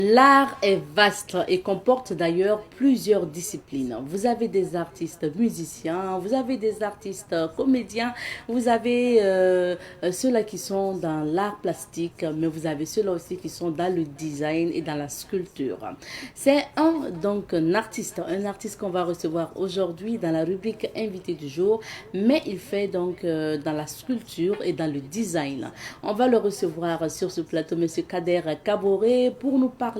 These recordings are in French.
L'art est vaste et comporte d'ailleurs plusieurs disciplines. Vous avez des artistes musiciens, vous avez des artistes comédiens, vous avez ceux-là qui sont dans l'art plastique, mais vous avez ceux-là aussi qui sont dans le design et dans la sculpture. C'est un artiste qu'on va recevoir aujourd'hui dans la rubrique invité du jour, mais il fait donc dans la sculpture et dans le design. On va le recevoir sur ce plateau, Monsieur Kader Kaboré, pour nous parler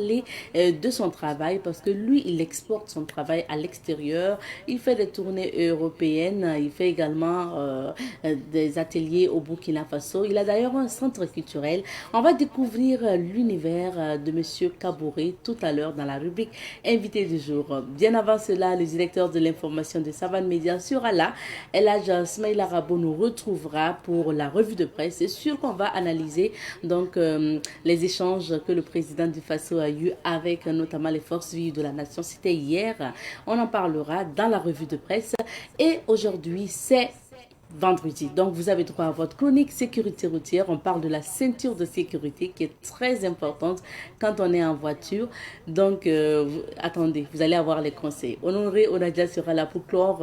de son travail parce que lui, il exporte son travail à l'extérieur. Il fait des tournées européennes. Il fait également des ateliers au Burkina Faso. Il a d'ailleurs un centre culturel. On va découvrir l'univers de Monsieur Kaboré tout à l'heure dans la rubrique invité du jour. Bien avant cela, le directeur de l'information de Savane Média sera là. Elhadj Smaïla Rabo nous retrouvera pour la revue de presse. C'est sûr qu'on va analyser donc les échanges que le président du Faso a eu avec notamment les forces vives de la nation. C'était hier. On en parlera dans la revue de presse. Et aujourd'hui, c'est vendredi. Donc, vous avez droit à votre chronique sécurité routière. On parle de la ceinture de sécurité qui est très importante quand on est en voiture. Donc, attendez, vous allez avoir les conseils. Honoré Onadia sera là pour clore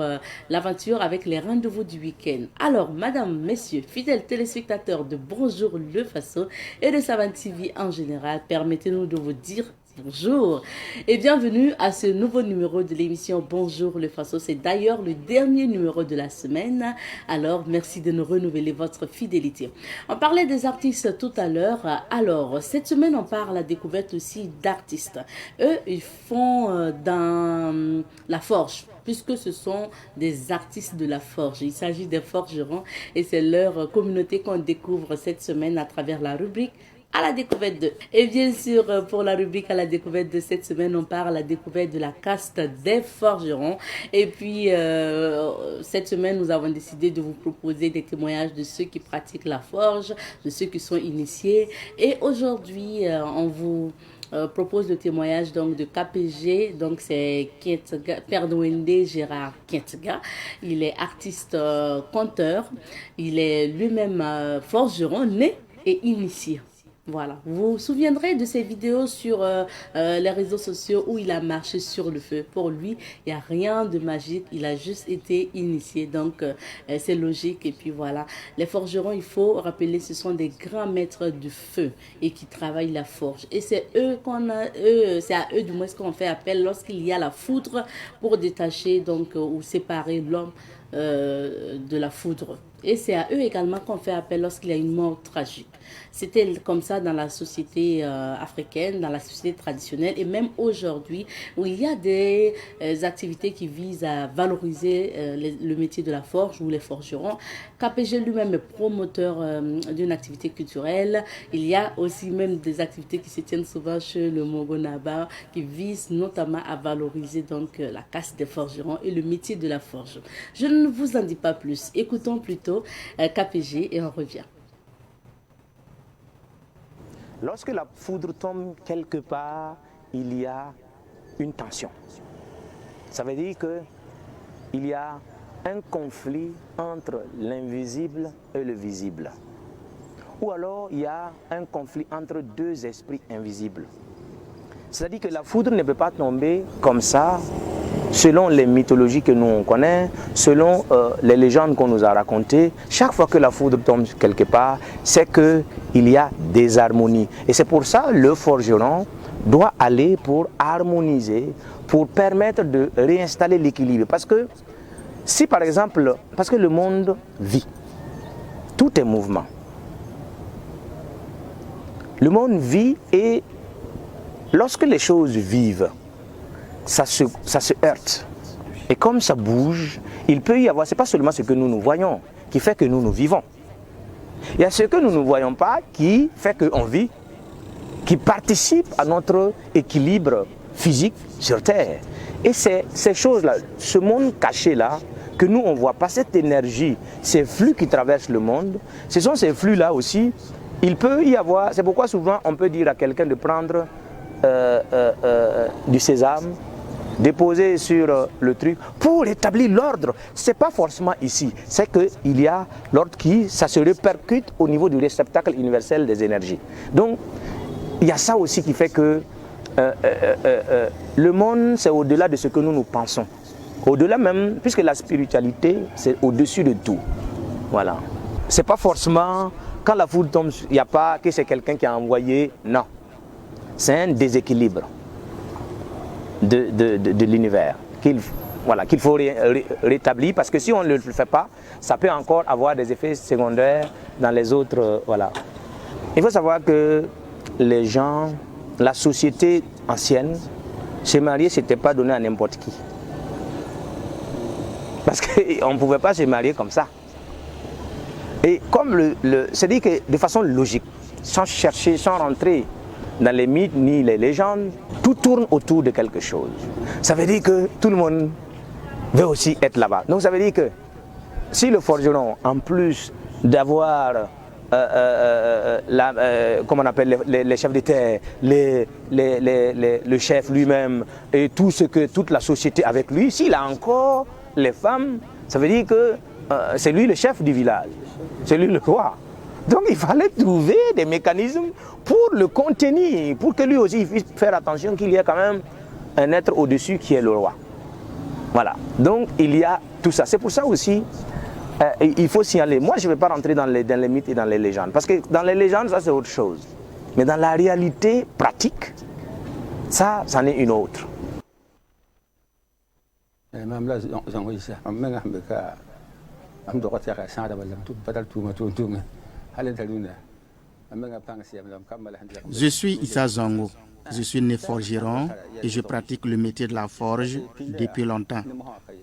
l'aventure avec les rendez-vous du week-end. Alors, madame, messieurs, fidèles téléspectateurs de Bonjour le Faso et de Savane TV en général, permettez-nous de vous dire bonjour et bienvenue à ce nouveau numéro de l'émission Bonjour le Faso. C'est d'ailleurs le dernier numéro de la semaine. Alors, merci de nous renouveler votre fidélité. On parlait des artistes tout à l'heure. Alors, cette semaine, on parle à la découverte aussi d'artistes. Eux, ils font dans la forge, puisque ce sont des artistes de la forge. Il s'agit des forgerons et c'est leur communauté qu'on découvre cette semaine à travers la rubrique à la découverte de. Et bien sûr, pour la rubrique à la découverte de cette semaine, on parle à la découverte de la caste des forgerons. Et puis, cette semaine, nous avons décidé de vous proposer des témoignages de ceux qui pratiquent la forge, de ceux qui sont initiés. Et aujourd'hui, on vous propose le témoignage donc de KPG, donc c'est Perdouende Gérard Kientga. Il est artiste conteur, il est lui-même forgeron, né et initié. Voilà, vous vous souviendrez de ces vidéos sur les réseaux sociaux où il a marché sur le feu. Pour lui, il n'y a rien de magique, il a juste été initié, donc c'est logique. Et puis voilà, les forgerons, il faut rappeler, ce sont des grands maîtres du feu et qui travaillent la forge. Et c'est c'est à eux du moins qu'on fait appel lorsqu'il y a la foudre pour détacher donc ou séparer l'homme de la foudre. Et c'est à eux également qu'on fait appel lorsqu'il y a une mort tragique. C'était comme ça dans la société africaine, dans la société traditionnelle et même aujourd'hui où il y a des activités qui visent à valoriser le métier de la forge ou les forgerons. KPG lui-même est promoteur d'une activité culturelle. Il y a aussi même des activités qui se tiennent souvent chez le Mogonaba qui visent notamment à valoriser donc la caste des forgerons et le métier de la forge. Je ne vous en dis pas plus. Écoutons plutôt KPG et on revient. Lorsque la foudre tombe quelque part, il y a une tension. Ça veut dire qu'il y a un conflit entre l'invisible et le visible. Ou alors il y a un conflit entre deux esprits invisibles. C'est-à-dire que la foudre ne peut pas tomber comme ça, selon les mythologies que nous on connaît, selon les légendes qu'on nous a racontées. Chaque fois que la foudre tombe quelque part, c'est qu'il y a des harmonies. Et c'est pour ça que le forgeron doit aller pour harmoniser, pour permettre de réinstaller l'équilibre. Parce que si par exemple, parce que le monde vit, tout est mouvement. Le monde vit et lorsque les choses vivent, ça se heurte. Et comme ça bouge, il peut y avoir, ce n'est pas seulement ce que nous voyons qui fait que nous vivons. Il y a ce que nous ne voyons pas qui fait qu'on vit, qui participe à notre équilibre physique sur Terre. Et c'est ces choses-là, ce monde caché-là, que nous on ne voit pas, cette énergie, ces flux qui traversent le monde, ce sont ces flux-là aussi, il peut y avoir, c'est pourquoi souvent on peut dire à quelqu'un de prendre du sésame, déposer sur le truc pour établir l'ordre. Ce n'est pas forcément ici, c'est qu'il y a l'ordre qui, ça se répercute au niveau du réceptacle universel des énergies. Donc, il y a ça aussi qui fait que le monde, c'est au-delà de ce que nous pensons. Au-delà même, puisque la spiritualité, c'est au-dessus de tout. Voilà. C'est pas forcément, quand la foudre tombe, il n'y a pas que c'est quelqu'un qui a envoyé, non. C'est un déséquilibre de l'univers qu'il faut rétablir, parce que si on ne le fait pas, ça peut encore avoir des effets secondaires dans les autres. Voilà. Il faut savoir que les gens, la société ancienne, se marier, ce n'était pas donné à n'importe qui. Parce qu'on ne pouvait pas se marier comme ça. Et comme c'est-à-dire que de façon logique, sans chercher, sans rentrer dans les mythes ni les légendes, tout tourne autour de quelque chose. Ça veut dire que tout le monde veut aussi être là-bas. Donc ça veut dire que si le forgeron, en plus d'avoir comme on appelle les chefs de terre, le chef lui-même et toute la société avec lui, s'il a encore les femmes, ça veut dire que c'est lui le chef du village, c'est lui le roi. Donc il fallait trouver des mécanismes pour le contenir, pour que lui aussi il puisse faire attention qu'il y ait quand même un être au-dessus qui est le roi. Voilà, donc il y a tout ça. C'est pour ça aussi, il faut signaler. Moi je ne vais pas rentrer dans les mythes et dans les légendes, parce que dans les légendes, ça c'est autre chose. Mais dans la réalité pratique, ça, c'en est une autre. Je suis Issa Zongo. Je suis né forgeron et je pratique le métier de la forge depuis longtemps.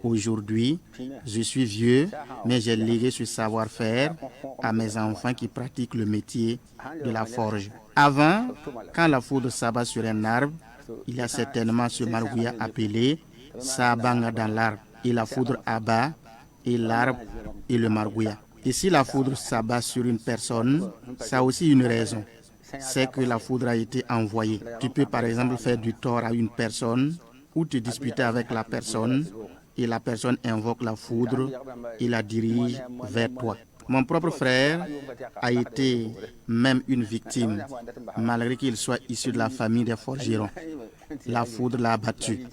Aujourd'hui, je suis vieux, mais j'ai légué ce savoir-faire à mes enfants qui pratiquent le métier de la forge. Avant, quand la foudre s'abat sur un arbre, il y a certainement ce margouillat appelé sabanga dans l'arbre. Et la foudre abat et l'arbre et le margouillat. Et si la foudre s'abat sur une personne, ça a aussi une raison. C'est que la foudre a été envoyée. Tu peux par exemple faire du tort à une personne ou te disputer avec la personne et la personne invoque la foudre et la dirige vers toi. Mon propre frère a été même une victime, malgré qu'il soit issu de la famille des forgerons. La foudre l'a abattu,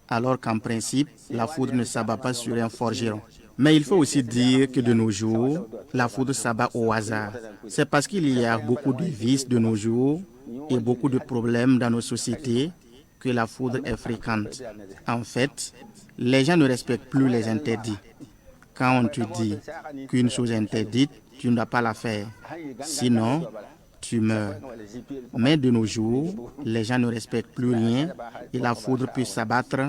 alors qu'en principe, la foudre ne s'abat pas sur un forgeron. Mais il faut aussi dire que de nos jours, la foudre s'abat au hasard. C'est parce qu'il y a beaucoup de vices de nos jours et beaucoup de problèmes dans nos sociétés que la foudre est fréquente. En fait, les gens ne respectent plus les interdits. Quand on te dit qu'une chose est interdite, tu ne dois pas la faire. Sinon, tu meurs. Mais de nos jours, les gens ne respectent plus rien et la foudre peut s'abattre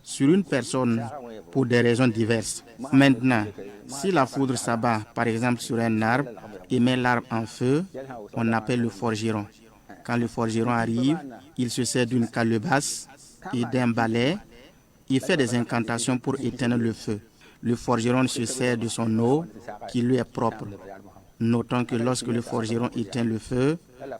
sur une personne pour des raisons diverses. Maintenant, si la foudre s'abat par exemple sur un arbre et met l'arbre en feu, on appelle le forgeron. Quand le forgeron arrive, il se sert d'une calebasse et d'un balai. Il fait des incantations pour éteindre le feu. Le forgeron se sert de son eau qui lui est propre. Notons que lorsque le forgeron éteint le feu,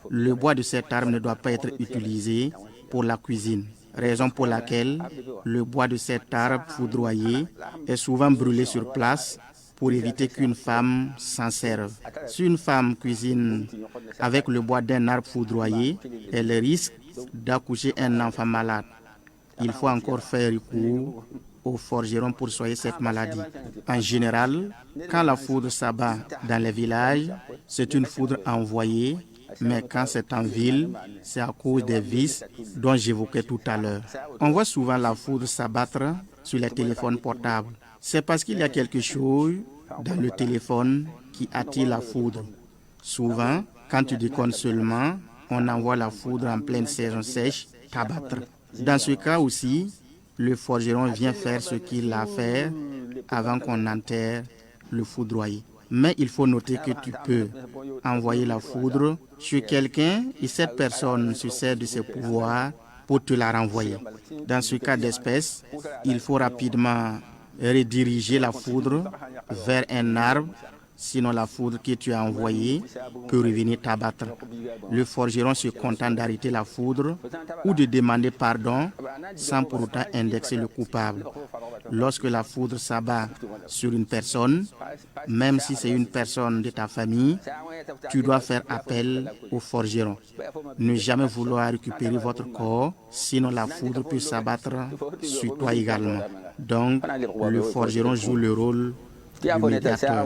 le bois de cet arbre ne doit pas être utilisé pour la cuisine. Raison pour laquelle le bois de cet arbre foudroyé est souvent brûlé sur place pour éviter qu'une femme s'en serve. Si une femme cuisine avec le bois d'un arbre foudroyé, elle risque d'accoucher un enfant malade. Il faut encore faire recours au forgeron pour soigner cette maladie. En général, quand la foudre s'abat dans les villages, c'est une foudre envoyée, mais quand c'est en ville, c'est à cause des vices dont j'évoquais tout à l'heure. On voit souvent la foudre s'abattre sur les téléphones portables. C'est parce qu'il y a quelque chose dans le téléphone qui attire la foudre. Souvent, quand tu déconnes seulement, on envoie la foudre en pleine saison sèche t'abattre. Dans ce cas aussi, le forgeron vient faire ce qu'il a à faire avant qu'on enterre le foudroyé. Mais il faut noter que tu peux envoyer la foudre sur quelqu'un et cette personne se sert de ses pouvoirs pour te la renvoyer. Dans ce cas d'espèce, il faut rapidement rediriger la foudre vers un arbre sinon la foudre que tu as envoyée peut revenir t'abattre. Le forgeron se contente d'arrêter la foudre ou de demander pardon sans pour autant indexer le coupable. Lorsque la foudre s'abat sur une personne, même si c'est une personne de ta famille, tu dois faire appel au forgeron. Ne jamais vouloir récupérer votre corps, sinon la foudre peut s'abattre sur toi également. Donc, le forgeron joue le rôle du médiateur.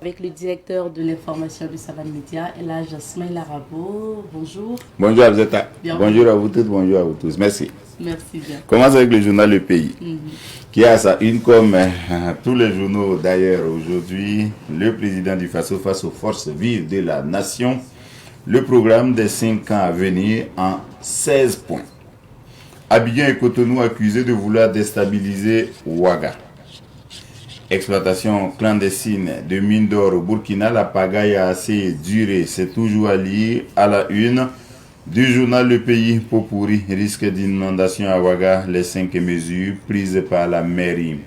Avec le directeur de l'information de Savane Média, Elhadj Smaïla Rabo. Bonjour. Bonjour Abzeta. Bonjour à vous toutes, bonjour à vous tous. Merci. Merci bien. Commence avec le journal Le Pays, qui a sa une comme tous les journaux d'ailleurs aujourd'hui. Le président du Faso face aux forces vives de la nation. Le programme des 5 ans à venir en 16 points. Abidjan et Cotonou accusés de vouloir déstabiliser Ouaga. Exploitation clandestine de mines d'or au Burkina, la pagaille a assez duré. C'est toujours à lire à la une du journal Le Pays. Pourri, risque d'inondation à Ouaga, les 5 mesures prises par la mairie.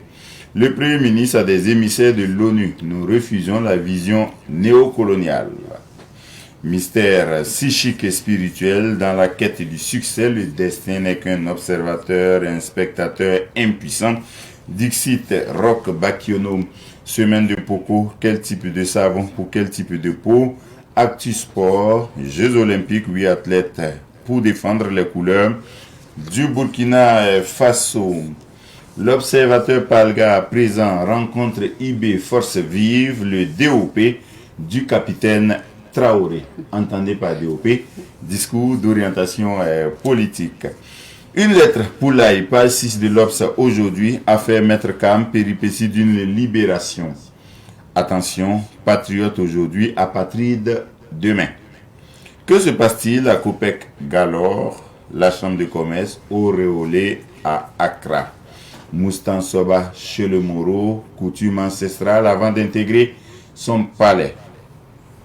Le Premier ministre a des émissaires de l'ONU. Nous refusons la vision néocoloniale. Mystère psychique et spirituel dans la quête du succès, le destin n'est qu'un observateur et un spectateur impuissant. Dixit Rock Bakiono, semaine de Poco, quel type de savon pour quel type de peau. Actu Sport, Jeux Olympiques, 8 athlètes pour défendre les couleurs du Burkina Faso. L'observateur Palga présent rencontre IB Force Vive, le DOP du capitaine Traoré. Entendez par DOP, discours d'orientation politique. Une lettre pour l'AI, page 6 de l'Obs aujourd'hui, affaire Maître Cam, péripétie d'une libération. Attention, patriote aujourd'hui, apatride demain. Que se passe-t-il à Copec Galore, la chambre de commerce, auréolée à Accra? Moustan Soba chez le Moro, coutume ancestrale avant d'intégrer son palais.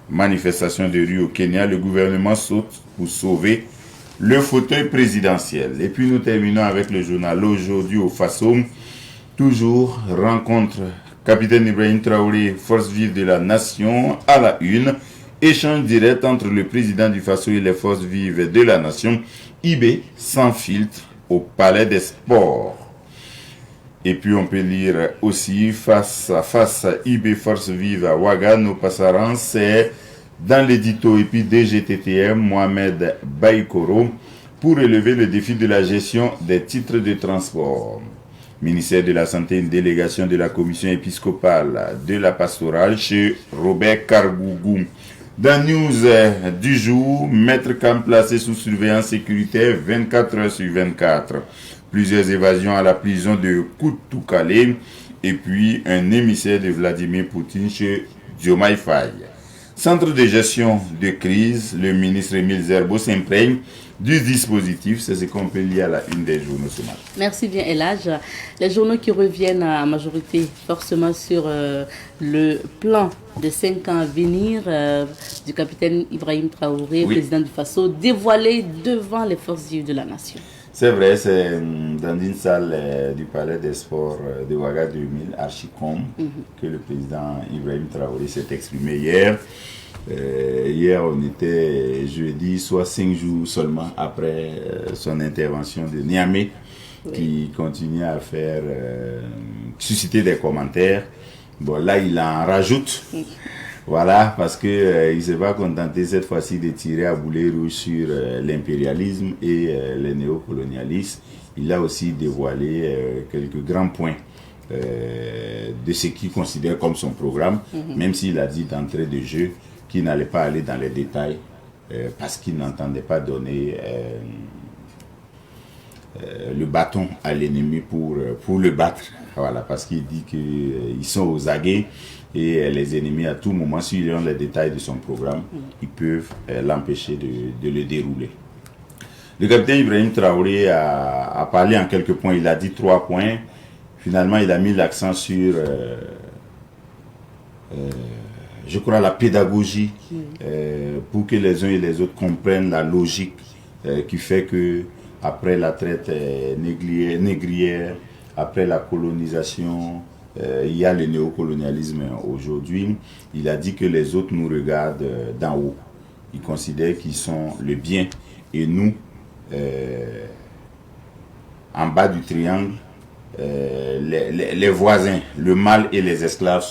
Manifestation de rue au Kenya, le gouvernement saute pour sauver le fauteuil présidentiel. Et puis nous terminons avec le journal aujourd'hui au Faso. Toujours rencontre capitaine Ibrahim Traoré, force vive de la nation, à la une. Échange direct entre le président du Faso et les forces vives de la nation. IB sans filtre au palais des sports. Et puis on peut lire aussi face à face IB force vive à Ouaga, nos passarans, c'est dans l'édito et puis DGTTM Mohamed Baïkoro pour relever le défi de la gestion des titres de transport. Ministère de la Santé, une délégation de la commission épiscopale de la pastorale chez Robert Kargougou. Dans News du jour, Maître Cam placé sous surveillance sécuritaire 24 heures sur 24. Plusieurs évasions à la prison de Koutoukale et puis un émissaire de Vladimir Poutine chez Diomaye Faye. Centre de gestion de crise, le ministre Émile Zerbo s'imprègne du dispositif. C'est ce qu'on peut lire à la une des journaux ce matin. Merci bien, Elhadj. Les journaux qui reviennent à majorité forcément sur le plan de 5 ans à venir du capitaine Ibrahim Traoré, oui, président du Faso, dévoilé devant les forces vives de la nation. C'est vrai, c'est dans une salle du Palais des Sports de Ouaga 2000, Archicom, que le président Ibrahim Traoré s'est exprimé hier. Hier, on était jeudi, soit 5 jours seulement après son intervention de Niamey, oui, qui continue à faire susciter des commentaires. Bon, là, il en rajoute. Voilà, parce qu'il ne s'est pas contenté cette fois-ci de tirer à boulet rouge sur l'impérialisme et les néocolonialistes. Il a aussi dévoilé quelques grands points de ce qu'il considère comme son programme, même s'il a dit d'entrée de jeu qu'il n'allait pas aller dans les détails parce qu'il n'entendait pas donner le bâton à l'ennemi pour le battre. Voilà, parce qu'il dit qu'ils sont aux aguets. Et les ennemis, à tout moment, s'ils ont les détails de son programme, ils peuvent l'empêcher de le dérouler. Le capitaine Ibrahim Traoré a parlé en quelques points. Il a dit 3 points. Finalement, il a mis l'accent sur, je crois, la pédagogie pour que les uns et les autres comprennent la logique qui fait que après la traite négrière, après la colonisation, il y a le néocolonialisme aujourd'hui. Il a dit que les autres nous regardent d'en haut. Ils considèrent qu'ils sont le bien et nous, en bas du triangle, les voisins, le mâle et les esclaves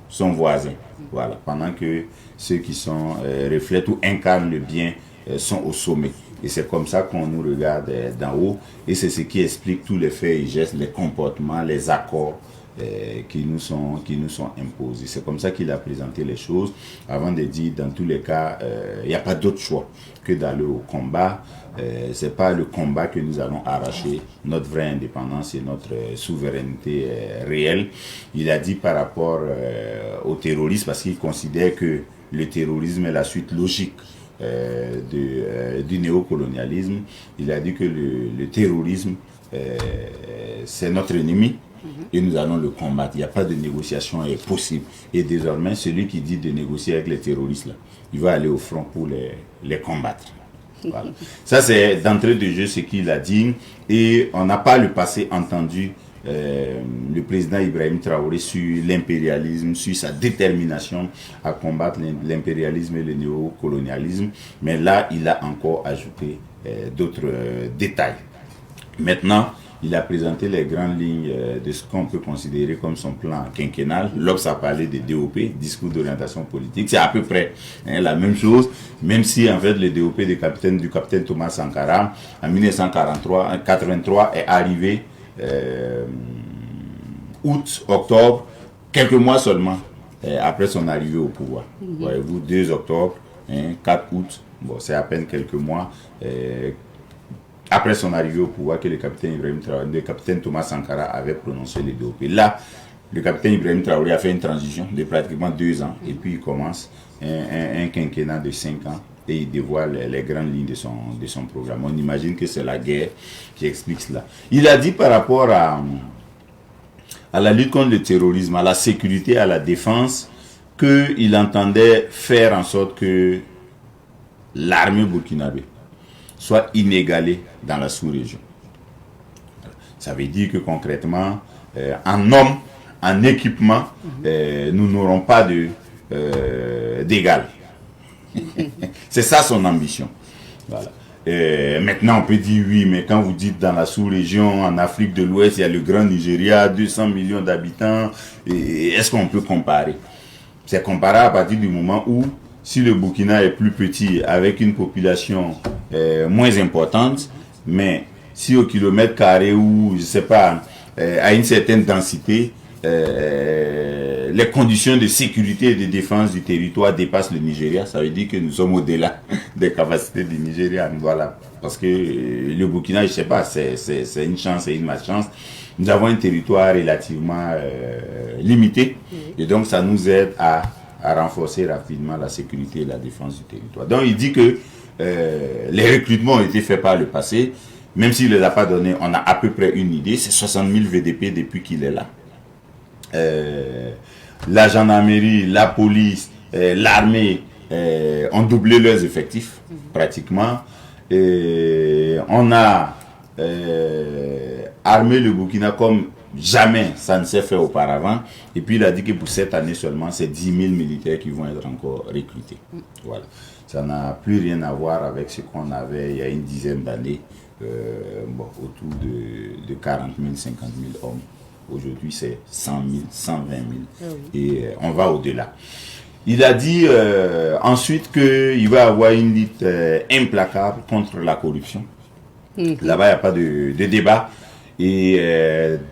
sont voisins. Voilà. Pendant que ceux qui sont reflètent ou incarnent le bien sont au sommet. Et c'est comme ça qu'on nous regarde d'en haut. Et c'est ce qui explique tous les faits et gestes, les comportements, les accords qui nous sont imposés. C'est comme ça qu'il a présenté les choses, avant de dire, dans tous les cas, il n'y a pas d'autre choix que d'aller au combat. C'est pas le combat que nous allons arracher notre vraie indépendance et notre souveraineté réelle. Il a dit par rapport au terrorisme, parce qu'il considère que le terrorisme est la suite logique du néocolonialisme. Il a dit que le terrorisme, c'est notre ennemi et nous allons le combattre. Il n'y a pas de négociation possible. Et désormais, celui qui dit de négocier avec les terroristes, là, il va aller au front pour les combattre. Voilà. Ça, c'est d'entrée de jeu ce qu'il a dit. Et on n'a pas le passé entendu le président Ibrahim Traoré sur l'impérialisme, sur sa détermination à combattre l'impérialisme et le néocolonialisme. Mais là, il a encore ajouté d'autres détails. Maintenant, il a présenté les grandes lignes de ce qu'on peut considérer comme son plan quinquennal. L'Obs a parlé de DOP, discours d'orientation politique. C'est à peu près la même chose, même si en fait le DOP du capitaine Thomas Sankara en 1983 est arrivé août, octobre, quelques mois seulement après son arrivée au pouvoir. Voyez-vous, 2 octobre, 4 août, bon, c'est à peine quelques mois. Après son arrivée au pouvoir, que le capitaine Thomas Sankara avait prononcé le DOP. Là, le capitaine Ibrahim Traoré a fait une transition de pratiquement 2 ans et puis il commence un quinquennat de 5 ans et il dévoile les grandes lignes de son programme. On imagine que c'est la guerre qui explique cela. Il a dit par rapport à la lutte contre le terrorisme, à la sécurité, à la défense, qu'il entendait faire en sorte que l'armée burkinabé soit inégalée dans la sous-région. Ça veut dire que concrètement, en hommes, en équipement, nous n'aurons pas d'égal. C'est ça son ambition. Voilà. Maintenant, on peut dire oui, mais quand vous dites dans la sous-région, en Afrique de l'Ouest, il y a le Grand Nigeria, 200 millions d'habitants, est-ce qu'on peut comparer? C'est comparable à partir du moment où, si le Burkina est plus petit, avec une population moins importante, mais si au kilomètre carré ou, je ne sais pas, à une certaine densité, les conditions de sécurité et de défense du territoire dépassent le Nigeria, ça veut dire que nous sommes au-delà des capacités du Nigeria. Voilà. Parce que le Burkina, je ne sais pas, c'est une chance et une malchance. Nous avons un territoire relativement limité et donc ça nous aide à renforcer rapidement la sécurité et la défense du territoire. Donc il dit que les recrutements ont été faits par le passé, même s'il ne les a pas donnés, on a à peu près une idée, c'est 60 000 VDP depuis qu'il est là. La gendarmerie, la police, l'armée ont doublé leurs effectifs, pratiquement. On a armé le Burkina comme jamais ça ne s'est fait auparavant. Et puis il a dit que pour cette année seulement, c'est 10 000 militaires qui vont être encore recrutés. Voilà. Ça n'a plus rien à voir avec ce qu'on avait il y a une dizaine d'années, autour de 40 000, 50 000 hommes. Aujourd'hui, c'est 100 000, 120 000. Et on va au-delà. Il a dit ensuite qu'il va avoir une lutte implacable contre la corruption. Là-bas, il n'y a pas de débat. Et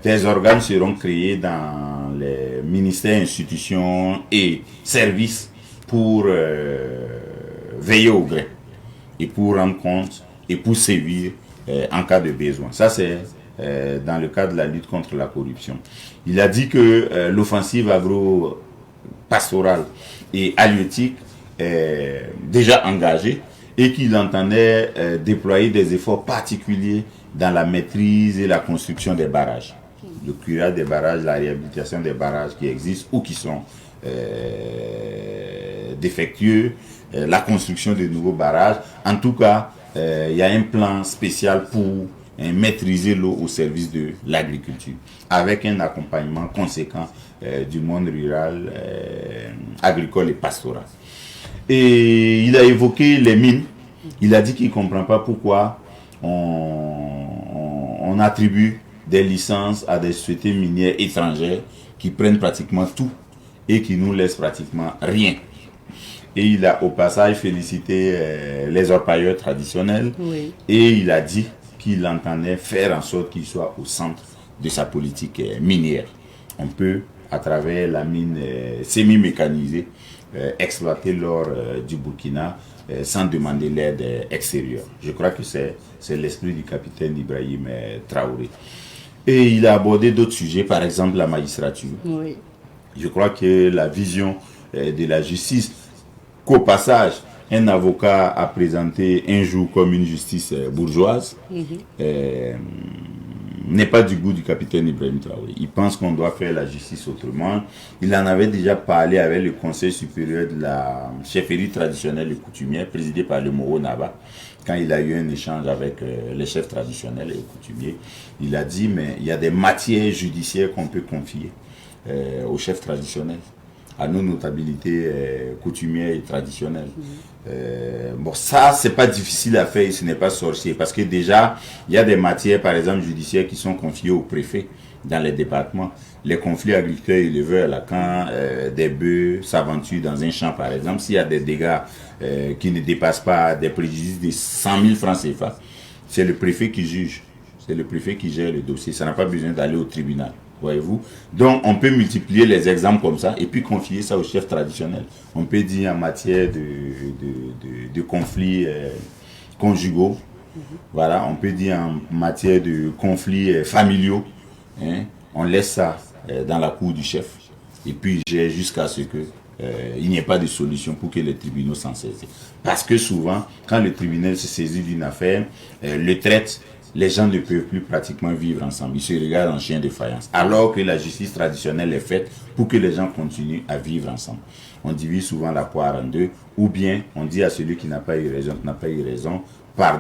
des organes seront créés dans les ministères, institutions et services pour veiller au gré et pour rendre compte et pour sévir en cas de besoin. Ça, c'est dans le cadre de la lutte contre la corruption. Il a dit que l'offensive agro-pastorale et halieutique est déjà engagée et qu'il entendait déployer des efforts particuliers dans la maîtrise et la construction des barrages. Le curage des barrages, la réhabilitation des barrages qui existent ou qui sont défectueux, la construction de nouveaux barrages. En tout cas, il y a un plan spécial pour maîtriser l'eau au service de l'agriculture, avec un accompagnement conséquent du monde rural, agricole et pastoral. Et il a évoqué les mines. Il a dit qu'il ne comprend pas pourquoi on attribue des licences à des sociétés minières étrangères qui prennent pratiquement tout et qui nous laissent pratiquement rien. Et il a au passage félicité les orpailleurs traditionnels. Oui. Et il a dit qu'il entendait faire en sorte qu'ils soient au centre de sa politique minière. On peut, à travers la mine semi-mécanisée, exploiter l'or du Burkina sans demander l'aide extérieure. Je crois que c'est l'esprit du capitaine Ibrahim Traoré. Et il a abordé d'autres sujets, par exemple la magistrature. Oui. Je crois que la vision de la justice, qu'au passage, un avocat a présenté un jour comme une justice bourgeoise, n'est pas du goût du capitaine Ibrahim Traoré. Il pense qu'on doit faire la justice autrement. Il en avait déjà parlé avec le Conseil supérieur de la chefferie traditionnelle et coutumière, présidé par le Moro Naba, quand il a eu un échange avec les chefs traditionnels et coutumiers. Il a dit, mais il y a des matières judiciaires qu'on peut confier aux chefs traditionnels, à nos notabilités coutumières et traditionnelles. Bon, ça, c'est pas difficile à faire, ce n'est pas sorcier, parce que déjà, il y a des matières, par exemple, judiciaires qui sont confiées au préfet dans les départements. Les conflits agriculteurs-éleveurs, là, quand des bœufs s'aventurent dans un champ, par exemple, s'il y a des dégâts qui ne dépassent pas des préjudices de 100 000 francs CFA, c'est le préfet qui juge, c'est le préfet qui gère le dossier, ça n'a pas besoin d'aller au tribunal. Voyez-vous. Donc, on peut multiplier les exemples comme ça et puis confier ça aux chefs traditionnels. On peut dire en matière de conflits conjugaux, voilà, on peut dire en matière de conflits familiaux, hein, on laisse ça dans la cour du chef et puis gère jusqu'à ce que il n'y ait pas de solution pour que les tribunaux s'en saisissent. Parce que souvent, quand le tribunal se saisit d'une affaire, le traite, les gens ne peuvent plus pratiquement vivre ensemble. Ils se regardent en chien de faïence. Alors que la justice traditionnelle est faite pour que les gens continuent à vivre ensemble. On divise souvent la poire en deux. Ou bien, on dit à celui qui n'a pas eu raison,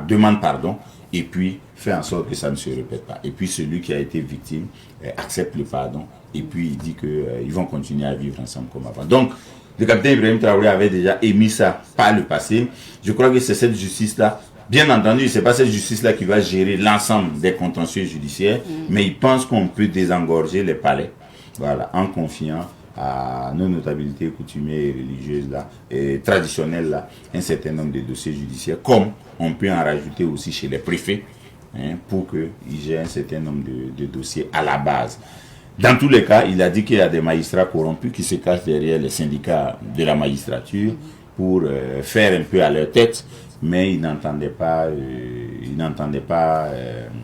demande pardon, et puis fait en sorte que ça ne se répète pas. Et puis celui qui a été victime accepte le pardon, et puis il dit qu'ils vont continuer à vivre ensemble comme avant. Donc, le capitaine Ibrahim Traoré avait déjà émis ça par le passé. Je crois que c'est cette justice-là. Bien entendu, ce n'est pas cette justice-là qui va gérer l'ensemble des contentieux judiciaires, mais il pense qu'on peut désengorger les palais, voilà, en confiant à nos notabilités coutumières et religieuses là, et traditionnelles là, un certain nombre de dossiers judiciaires, comme on peut en rajouter aussi chez les préfets, hein, pour qu'ils gèrent un certain nombre de dossiers à la base. Dans tous les cas, il a dit qu'il y a des magistrats corrompus qui se cachent derrière les syndicats de la magistrature pour faire un peu à leur tête, mais il n'entendait pas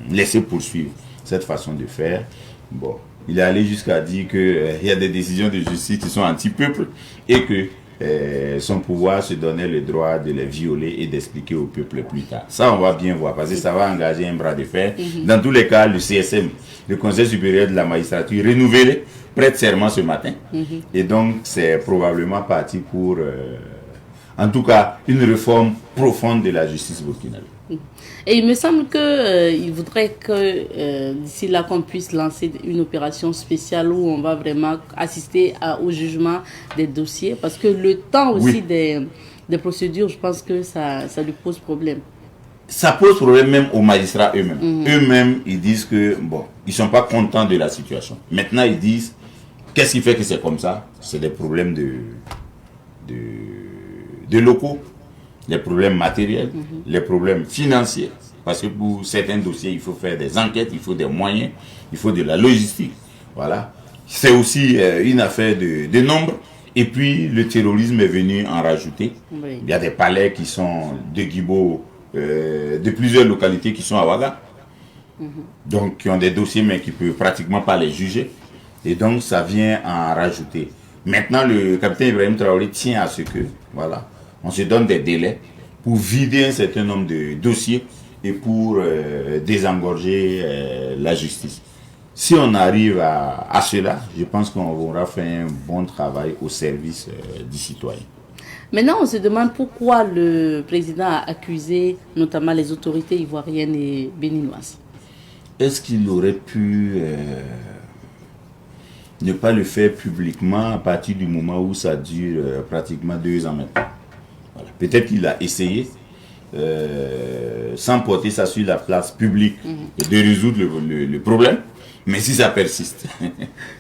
laisser poursuivre cette façon de faire. Bon, il est allé jusqu'à dire qu'il y a des décisions de justice qui sont anti-peuple et que son pouvoir se donnait le droit de les violer et d'expliquer au peuple plus tard. Ça, on va bien voir, parce que ça va engager un bras de fer. Dans tous les cas, le CSM, le Conseil supérieur de la magistrature, renouvelé, prête serment ce matin. Et donc, c'est probablement parti pour... en tout cas, une réforme profonde de la justice burkinabé. Et il me semble qu'il voudrait que d'ici là qu'on puisse lancer une opération spéciale où on va vraiment assister au jugement des dossiers, parce que le temps aussi des procédures, je pense que ça lui pose problème. Ça pose problème même aux magistrats eux-mêmes. Eux-mêmes, ils disent que, bon, ils ne sont pas contents de la situation. Maintenant, ils disent, qu'est-ce qui fait que c'est comme ça? C'est des problèmes de locaux, les problèmes matériels, les problèmes financiers. Parce que pour certains dossiers, il faut faire des enquêtes, il faut des moyens, il faut de la logistique. Voilà. C'est aussi une affaire de nombre. Et puis, le terrorisme est venu en rajouter. Oui. Il y a des palais qui sont de Guibo, de plusieurs localités qui sont à Ouaga. Donc, qui ont des dossiers, mais qui ne peuvent pratiquement pas les juger. Et donc, ça vient en rajouter. Maintenant, le capitaine Ibrahim Traoré tient à ce que, voilà, on se donne des délais pour vider un certain nombre de dossiers et pour désengorger la justice. Si on arrive à cela, je pense qu'on aura fait un bon travail au service du citoyen. Maintenant, on se demande pourquoi le président a accusé notamment les autorités ivoiriennes et béninoises. Est-ce qu'il aurait pu ne pas le faire publiquement à partir du moment où ça dure pratiquement 2 ans maintenant? Voilà. Peut-être qu'il a essayé, sans porter ça sur la place publique, de résoudre le problème. Mais si ça persiste,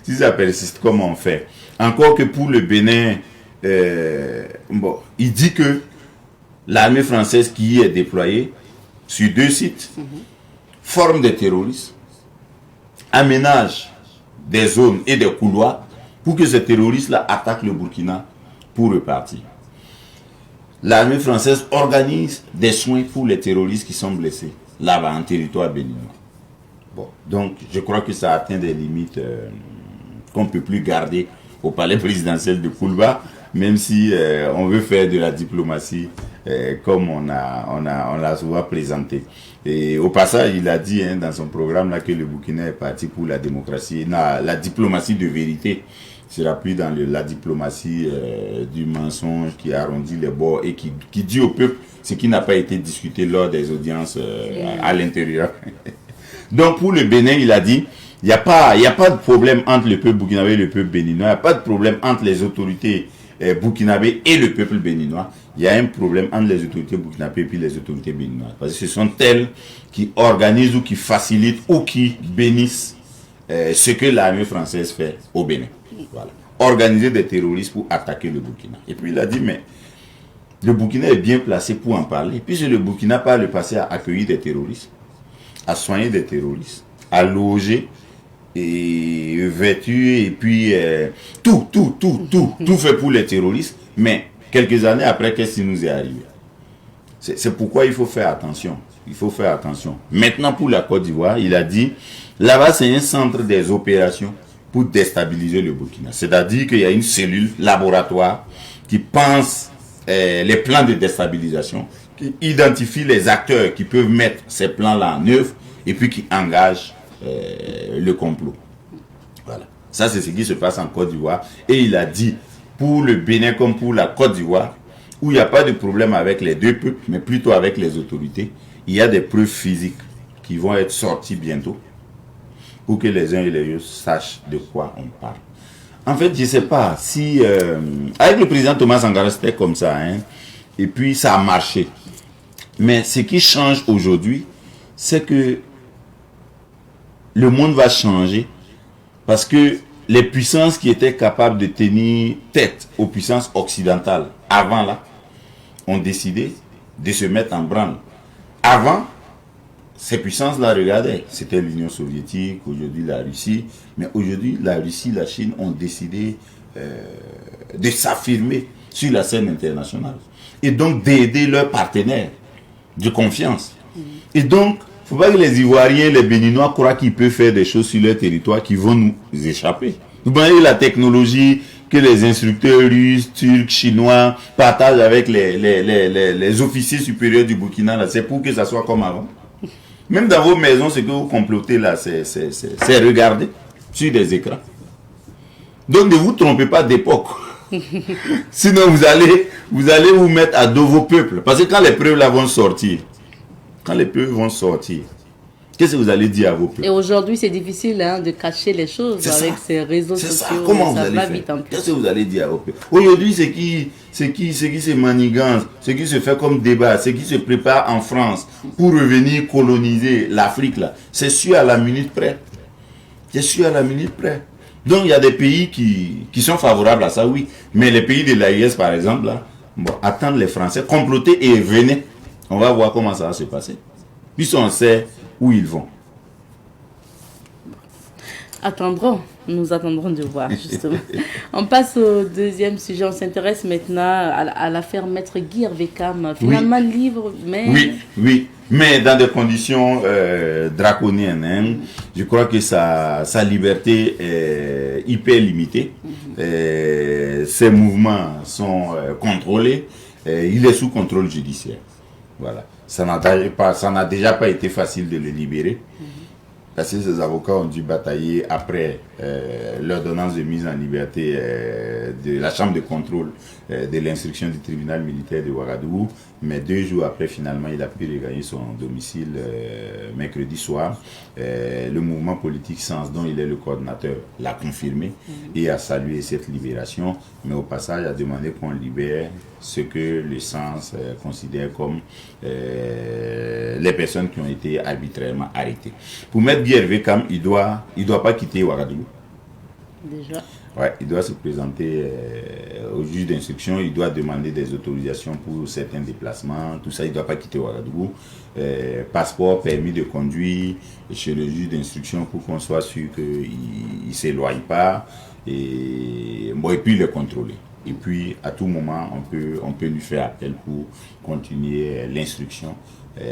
si ça persiste, comment on fait? Encore que pour le Bénin, il dit que l'armée française qui y est déployée sur 2 sites forme des terroristes, aménage des zones et des couloirs pour que ces terroristes-là attaquent le Burkina pour repartir. L'armée française organise des soins pour les terroristes qui sont blessés là-bas en territoire béninois. Bon, donc je crois que ça atteint des limites qu'on ne peut plus garder au palais présidentiel de Koulba, même si on veut faire de la diplomatie comme on l'a souvent présenté. Et au passage, il a dit dans son programme là, que le Burkina est parti pour la démocratie. Non, la diplomatie de vérité sera plus dans la diplomatie du mensonge qui arrondit les bords et qui dit au peuple ce qui n'a pas été discuté lors des audiences à l'intérieur. Donc pour le Bénin, il a dit, il n'y a pas de problème entre le peuple burkinabé et le peuple béninois, il n'y a pas de problème entre les autorités burkinabé et le peuple béninois. Il y a un problème entre les autorités burkinabées et puis les autorités béninoises. Parce que ce sont elles qui organisent ou qui facilitent ou qui bénissent ce que l'armée française fait au Bénin. Voilà. Organiser des terroristes pour attaquer le Burkina. Et puis il a dit, mais le Burkina est bien placé pour en parler. Puisque le Burkina, par le passé, a accueilli des terroristes, à soigner des terroristes, à loger et vêtu et puis tout fait pour les terroristes. Mais quelques années après, qu'est-ce qui nous est arrivé? C'est pourquoi il faut faire attention. Il faut faire attention. Maintenant, pour la Côte d'Ivoire, il a dit, là-bas, c'est un centre des opérations pour déstabiliser le Burkina. C'est-à-dire qu'il y a une cellule laboratoire qui pense les plans de déstabilisation, qui identifie les acteurs qui peuvent mettre ces plans-là en œuvre et puis qui engagent le complot. Voilà. Ça, c'est ce qui se passe en Côte d'Ivoire. Et il a dit, pour le Bénin comme pour la Côte d'Ivoire, où il n'y a pas de problème avec les deux peuples, mais plutôt avec les autorités, il y a des preuves physiques qui vont être sorties bientôt pour que les uns et les autres sachent de quoi on parle. En fait, je ne sais pas si... avec le président Thomas Sankara, c'était comme ça, hein, et puis ça a marché. Mais ce qui change aujourd'hui, c'est que le monde va changer parce que les puissances qui étaient capables de tenir tête aux puissances occidentales avant là, ont décidé de se mettre en branle. Avant, ces puissances-là, regardez, c'était l'Union soviétique, aujourd'hui la Russie, mais aujourd'hui la Russie, la Chine ont décidé de s'affirmer sur la scène internationale et donc d'aider leurs partenaires de confiance. Et donc, il ne faut pas que les Ivoiriens, les Béninois croient qu'ils peuvent faire des choses sur leur territoire qui vont nous échapper. Vous voyez la technologie que les instructeurs russes, turcs, chinois partagent avec les officiers supérieurs du Burkina, c'est pour que ça soit comme avant. Même dans vos maisons, ce que vous complotez là, c'est regarder sur des écrans. Donc ne vous trompez pas d'époque. Sinon vous allez vous mettre à dos vos peuples. Parce que quand les preuves là vont sortir, qu'est-ce que vous allez dire à vos peuples? Et aujourd'hui, c'est difficile de cacher les choses avec ces réseaux sociaux. Ça. Comment vous allez faire? Qu'est-ce que vous allez dire à vos peuples? Aujourd'hui, ce qui se manigance, ce qui se fait comme débat, ce qui se prépare en France pour revenir coloniser l'Afrique, là, c'est sûr à la minute près. C'est sûr à la minute près. Donc, il y a des pays qui sont favorables à ça, oui. Mais les pays de l'AIS, par exemple, là, attendent les Français, comploter et venez. On va voir comment ça va se passer. Puisqu'on sait où ils vont. Nous attendrons de voir, justement. On passe au deuxième sujet. On s'intéresse maintenant à l'affaire Maître Guy Hervé-Cam. Finalement, libre, mais... Oui, mais dans des conditions draconiennes. Hein. Je crois que sa liberté est hyper limitée. Ses mouvements sont contrôlés. Il est sous contrôle judiciaire. Voilà. Ça n'a déjà pas été facile de le libérer. parce que ces avocats ont dû batailler après l'ordonnance de mise en liberté de la chambre de contrôle de l'instruction du tribunal militaire de Ouagadougou. Mais 2 jours après, finalement, il a pu regagner son domicile mercredi soir. Le mouvement politique Sens, dont il est le coordinateur, l'a confirmé et a salué cette libération. Mais au passage, a demandé qu'on libère ce que le Sens considère comme les personnes qui ont été arbitrairement arrêtées. Pour mettre Guy Hervé Kam, il doit pas quitter Ouagadougou. Déjà. Ouais, il doit se présenter au juge d'instruction, il doit demander des autorisations pour certains déplacements, tout ça, il ne doit pas quitter Ouagadougou. Passeport, permis de conduire chez le juge d'instruction pour qu'on soit sûr qu'il ne s'éloigne pas et puis le contrôler. Et puis à tout moment, on peut lui faire appel pour continuer l'instruction,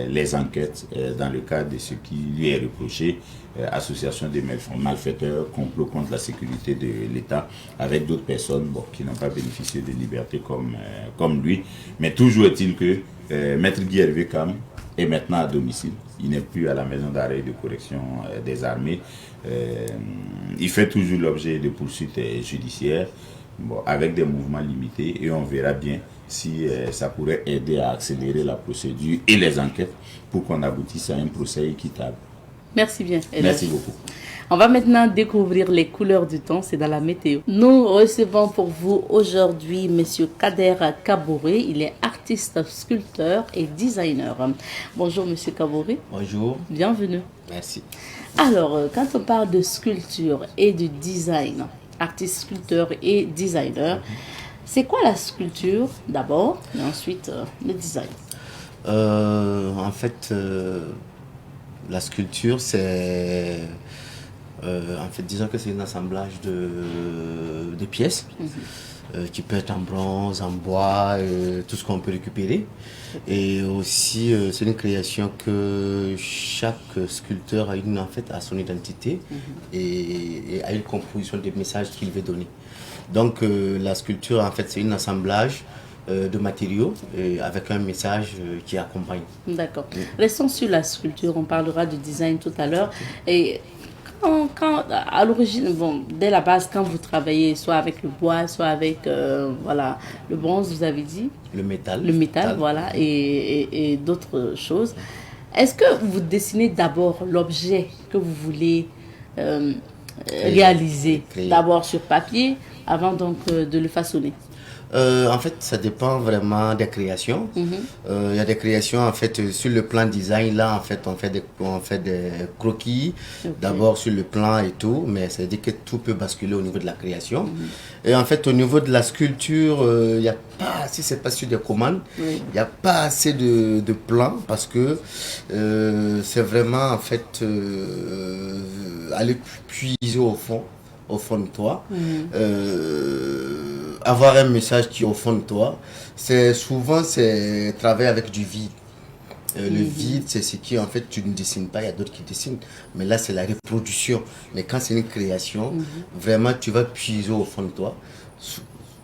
les enquêtes dans le cadre de ce qui lui est reproché, association de malfaiteurs, complot contre la sécurité de l'État, avec d'autres personnes qui n'ont pas bénéficié de liberté comme lui. Mais toujours est-il que Maître Guy Hervé Kam est maintenant à domicile. Il n'est plus à la maison d'arrêt et de correction des armées. Il fait toujours l'objet de poursuites judiciaires, avec des mouvements limités, et on verra bien si ça pourrait aider à accélérer la procédure et les enquêtes pour qu'on aboutisse à un procès équitable. Merci bien. Merci beaucoup. On va maintenant découvrir les couleurs du temps, c'est dans la météo. Nous recevons pour vous aujourd'hui M. Kader Kaboré. Il est artiste, sculpteur et designer. Bonjour M. Kaboré. Bonjour. Bienvenue. Merci. Alors, quand on parle de sculpture et de design, artiste, sculpteur et designer, c'est quoi la sculpture d'abord et ensuite le design? En fait, la sculpture, c'est... disons que c'est un assemblage de pièces qui peut être en bronze, en bois, tout ce qu'on peut récupérer. Et aussi, c'est une création que chaque sculpteur a son identité et a une composition des messages qu'il veut donner. Donc, la sculpture, en fait, c'est un assemblage de matériaux avec un message qui accompagne. D'accord. Restons sur la sculpture, on parlera du design tout à l'heure. Et à l'origine, dès la base, quand vous travaillez soit avec le bois, soit avec le bronze, vous avez dit le métal, voilà, et d'autres choses. Est-ce que vous dessinez d'abord l'objet que vous voulez réaliser, d'abord sur papier, avant donc de le façonner? En fait, ça dépend vraiment des créations. Il y a des créations, en fait, sur le plan design, là, en fait, on fait des croquis, d'abord sur le plan et tout, mais ça veut dire que tout peut basculer au niveau de la création. Et en fait, au niveau de la sculpture, il n'y a pas, si c'est pas sur des commandes, il n'y a pas assez de plans, parce que c'est vraiment, en fait, aller puiser au fond de toi, avoir un message qui est au fond de toi. C'est travailler avec du vide. Le vide, c'est ce qui, en fait, tu ne dessines pas, il y a d'autres qui dessinent. Mais là, c'est la reproduction. Mais quand c'est une création, vraiment, tu vas puiser au fond de toi.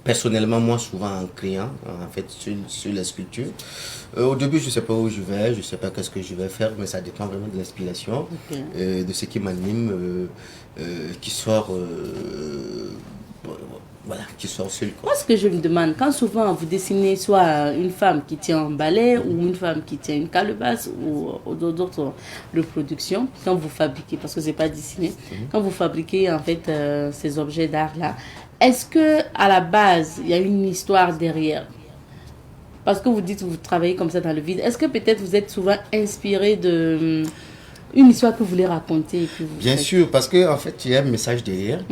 Personnellement, moi, souvent en créant, en fait, sur la sculpture. Au début, je ne sais pas où je vais, je ne sais pas qu'est-ce que je vais faire, mais ça dépend vraiment de l'inspiration, de ce qui m'anime, qui sort... qui sort seul. Moi, ce que je me demande, quand souvent vous dessinez soit une femme qui tient un balai ou une femme qui tient une calebasse ou d'autres reproductions, quand vous fabriquez, parce que c'est pas dessiné, quand vous fabriquez en fait ces objets d'art-là, est-ce que à la base, il y a une histoire derrière? Parce que vous dites que vous travaillez comme ça dans le vide. Est-ce que peut-être vous êtes souvent inspiré de une histoire que vous voulez raconter et puis vous Bien sûr, parce qu'en fait, il y a un message derrière.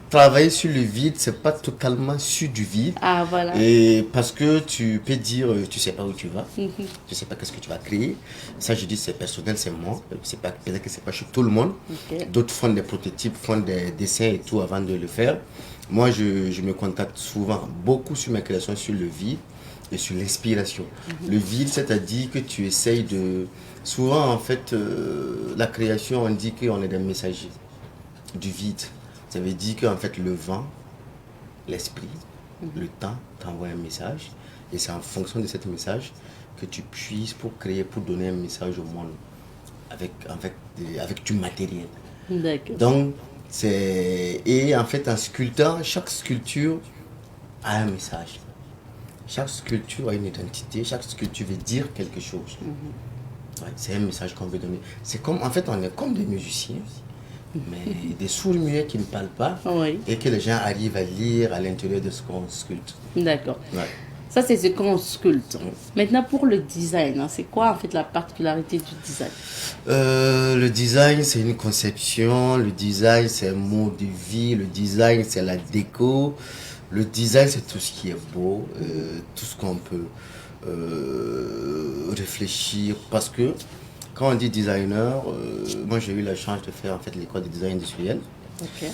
Travailler sur le vide, c'est pas totalement sur du vide. Ah, voilà. Et parce que tu peux dire, tu sais pas où tu vas, tu sais pas qu'est-ce que tu vas créer. Ça, je dis, c'est personnel, c'est moi. Peut-être que c'est pas chez tout le monde. D'autres font des prototypes, font des dessins et tout avant de le faire. Moi, je me contacte souvent beaucoup sur mes créations sur le vide et sur l'inspiration. Le vide, c'est-à-dire que tu essayes de... Souvent, en fait, la création, on dit qu'on est des messagers du vide. Ça veut dire qu'en fait, le vent, l'esprit, le temps t'envoie un message. Et c'est en fonction de ce message que tu puisses pour créer, pour donner un message au monde. avec du matériel. D'accord. Donc, et en fait, en sculptant, chaque sculpture a un message. Chaque sculpture a une identité, chaque sculpture veut dire quelque chose. Ouais, c'est un message qu'on veut donner. C'est comme, en fait, on est comme des musiciens, mais des sourds-muets qui ne parlent pas Oui. et que les gens arrivent à lire à l'intérieur de ce qu'on sculpte. D'accord. Ouais. Ça, c'est ce qu'on sculpte. Maintenant, pour le design, hein, c'est quoi en fait la particularité du design? Le design, c'est une conception. Le design, c'est un mode de vie. Le design, c'est la déco. Le design, c'est tout ce qui est beau, tout ce qu'on peut réfléchir. Parce que quand on dit designer, moi j'ai eu la chance de faire en fait l'école de design industriel. Ok.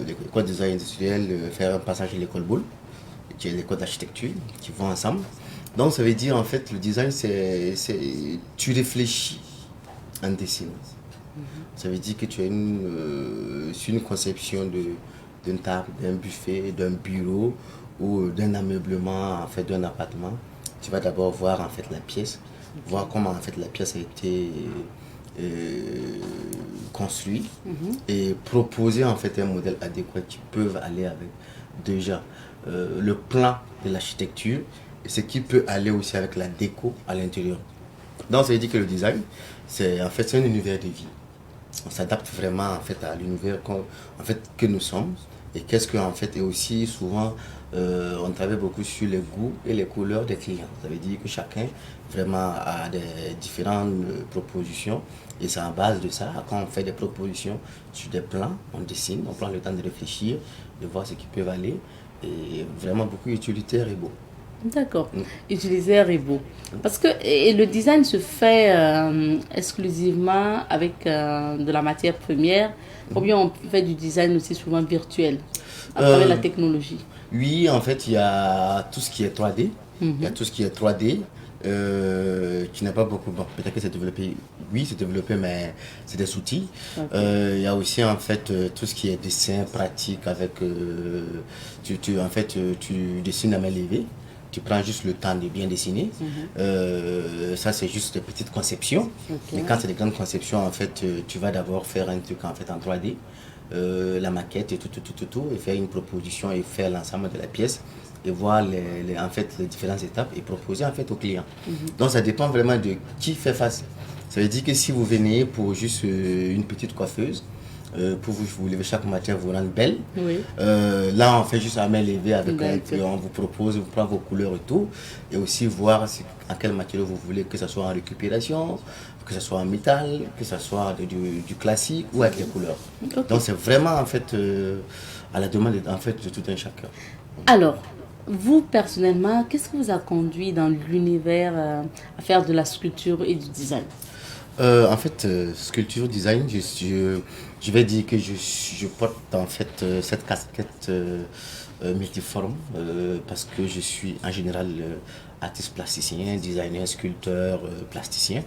L'école de design industriel, faire un passage à l'école Boulle, qui est l'école d'architecture, qui vont ensemble. Donc ça veut dire en fait le design, c'est tu réfléchis en dessinant. Ça veut dire que tu as une conception d'une table, d'un buffet, d'un bureau ou d'un ameublement, en fait d'un appartement. Tu vas d'abord voir en fait la pièce, voir comment en fait la pièce a été construite et proposer en fait un modèle adéquat qui peut aller avec déjà le plan de l'architecture et ce qui peut aller aussi avec la déco à l'intérieur. Donc ça veut dire que le design, c'est en fait un univers de vie. On s'adapte vraiment en fait à l'univers que nous sommes et qu'est-ce que en fait et aussi souvent on travaille beaucoup sur les goûts et les couleurs des clients. Ça veut dire que chacun vraiment a des différentes propositions et c'est en base de ça quand on fait des propositions sur des plans, on dessine, on prend le temps de réfléchir, de voir ce qui peut aller et vraiment beaucoup utilitaire et beau. D'accord. Utiliser est beau. Parce que et le design se fait exclusivement avec de la matière première, ou bien on fait du design aussi souvent virtuel, à travers la technologie. Oui, en fait, il y a tout ce qui est 3D. Il y a tout ce qui est 3D. Qui n'a pas beaucoup. Bon, peut-être que c'est développé. Oui, c'est développé, mais c'est des outils. Okay. Il y a aussi en fait tout ce qui est dessin pratique avec. Tu dessines à main levée. Tu prends juste le temps de bien dessiner. Ça, c'est juste des petites conceptions. Okay. Mais quand c'est des grandes conceptions, en fait, tu vas d'abord faire un truc en fait en 3D. La maquette et tout, et faire une proposition et faire l'ensemble de la pièce et voir en fait, les différentes étapes et proposer en fait au client. Donc ça dépend vraiment de qui fait face. Ça veut dire que si vous venez pour juste une petite coiffeuse, pour vous lever chaque matin, vous rendre belle, oui. Là on fait juste à main levée avec on vous propose, vous prenez vos couleurs et tout, et aussi voir en quel matériau vous voulez, que ce soit en récupération, que ce soit en métal, que ce soit du classique ou avec les couleurs. Okay. Donc c'est vraiment en fait à la demande en fait, de tout un chacun. Alors, vous personnellement, qu'est-ce qui vous a conduit dans l'univers à faire de la sculpture et du design? En fait, sculpture, design, je vais dire que je porte en fait cette casquette multiforme parce que je suis en général artiste plasticien, designer, sculpteur, plasticien.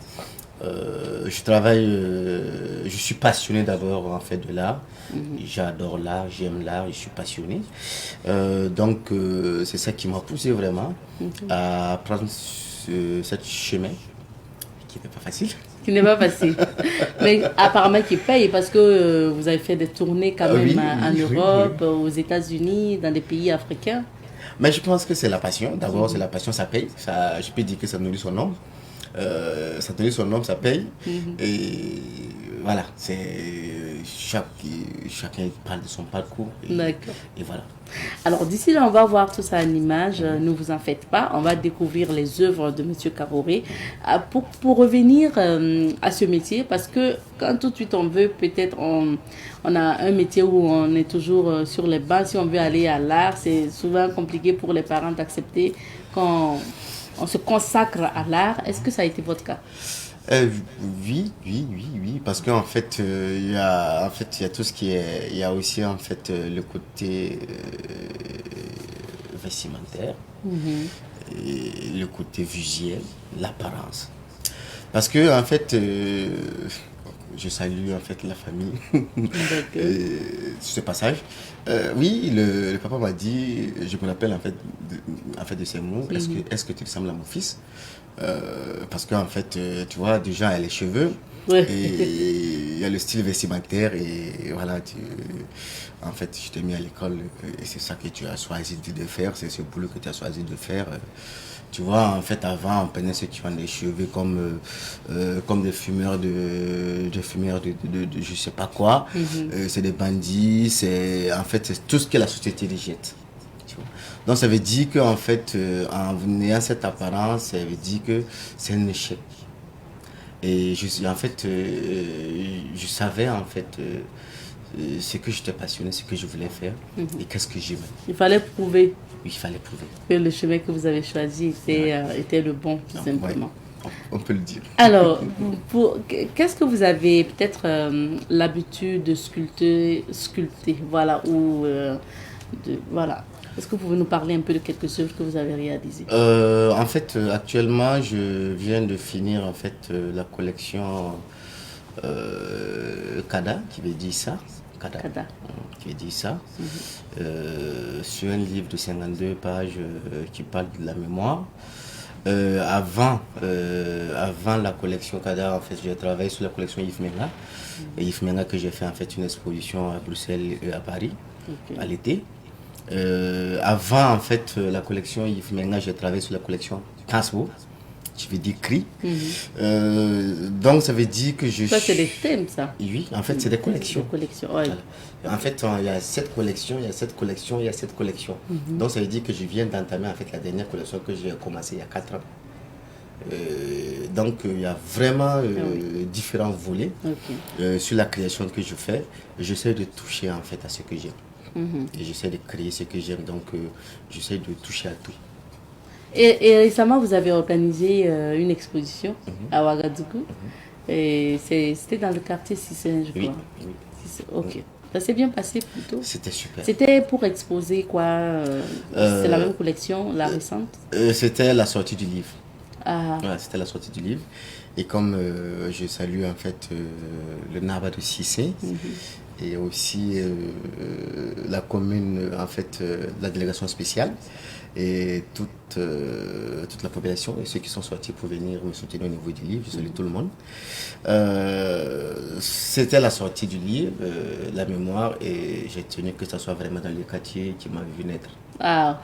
Je travaille, je suis passionné d'abord en fait de l'art. J'adore l'art, j'aime l'art, je suis passionné. Donc c'est ça qui m'a poussé vraiment à prendre ce chemin qui n'est pas facile. Qui n'est pas facile. Mais apparemment qui paye parce que vous avez fait des tournées quand même en Europe, aux États-Unis, dans des pays africains. Mais je pense que c'est la passion. D'abord, c'est la passion, ça paye. Ça, je peux dire que ça nourrit son homme. Ça nourrit son homme, ça paye. Et voilà, chacun parle de son parcours. D'accord. Et voilà. Alors d'ici là, on va voir tout ça en image. Ne vous en faites pas. On va découvrir les œuvres de M. Kaboré. Pour revenir à ce métier, parce que quand tout de suite on veut, peut-être on a un métier où on est toujours sur les bancs. Si on veut aller à l'art, c'est souvent compliqué pour les parents d'accepter qu'on se consacre à l'art. Est-ce que ça a été votre cas? Oui, parce qu'en fait, il y a tout ce qui est, il y a aussi en fait le côté vestimentaire, et le côté visuel, l'apparence. Parce que en fait, je salue en fait la famille D'accord. sur ce passage. Oui, le papa m'a dit, je me rappelle en fait de ces mots, est-ce que tu ressembles à mon fils? Parce qu'en fait, tu vois, déjà, elle a les cheveux. Ouais. Et il y a le style vestimentaire et voilà, en fait, je t'ai mis à l'école et c'est ça que tu as choisi de faire, c'est ce boulot que tu as choisi de faire. Tu vois, en fait, avant, on prenait ceux qui ont des cheveux comme des fumeurs de je sais pas quoi. C'est des bandits, en fait, c'est tout ce que la société rejette. Tu vois. Donc, ça veut dire qu'en fait, en ayant cette apparence, ça veut dire que c'est un échec. Et en fait, je savais en fait ce que j'étais passionné, ce que je voulais faire et qu'est-ce que j'aimais. Il fallait prouver Il fallait prouver. que le chemin que vous avez choisi était le bon, tout simplement. Ouais, on peut le dire. Alors, qu'est-ce que vous avez peut-être l'habitude de sculpter, voilà, ou voilà. Est-ce que vous pouvez nous parler un peu de quelques œuvres que vous avez réalisées? En fait, actuellement, je viens de finir en fait la collection Kada, qui veut dire ça. Kada. Qui veut dire ça. Sur un livre de 52 pages qui parle de la mémoire. Avant la collection Kada, en fait, j'ai travaillé sur la collection Yves Menga. Et Yves Menga que j'ai fait en fait une exposition à Bruxelles et à Paris à l'été. Avant en fait la collection Yves Menga, j'ai travaillé sur la collection Casbo, qui veut dire cri. Donc ça veut dire que Ça, c'est des thèmes, ça. Oui, en fait c'est des collections. Des collections, ouais. Voilà. En fait, il y a cette collection, il y a cette collection, il y a cette collection. Donc ça veut dire que je viens d'entamer en fait la dernière collection que j'ai commencé il y a 4 ans. Donc il y a vraiment différents volets sur la création que je fais. J'essaie de toucher en fait à ce que j'aime. Et j'essaie de créer ce que j'aime, donc j'essaie de toucher à tout. Et récemment, vous avez organisé une exposition à Ouagadougou. Et c'était dans le quartier Sissène, je crois. Oui. Ok. Ça s'est bien passé plutôt? C'était super. C'était pour exposer quoi? C'est la même collection, la récente? C'était la sortie du livre. Ah. Voilà, c'était la sortie du livre. Et comme je salue en fait le Naba de Cissé, et aussi la commune, en fait, la délégation spéciale et toute la population et ceux qui sont sortis pour venir me soutenir au niveau du livre, je salue tout le monde. C'était la sortie du livre, la mémoire, et j'ai tenu que ça soit vraiment dans le quartier qui m'a vu naître. Ah,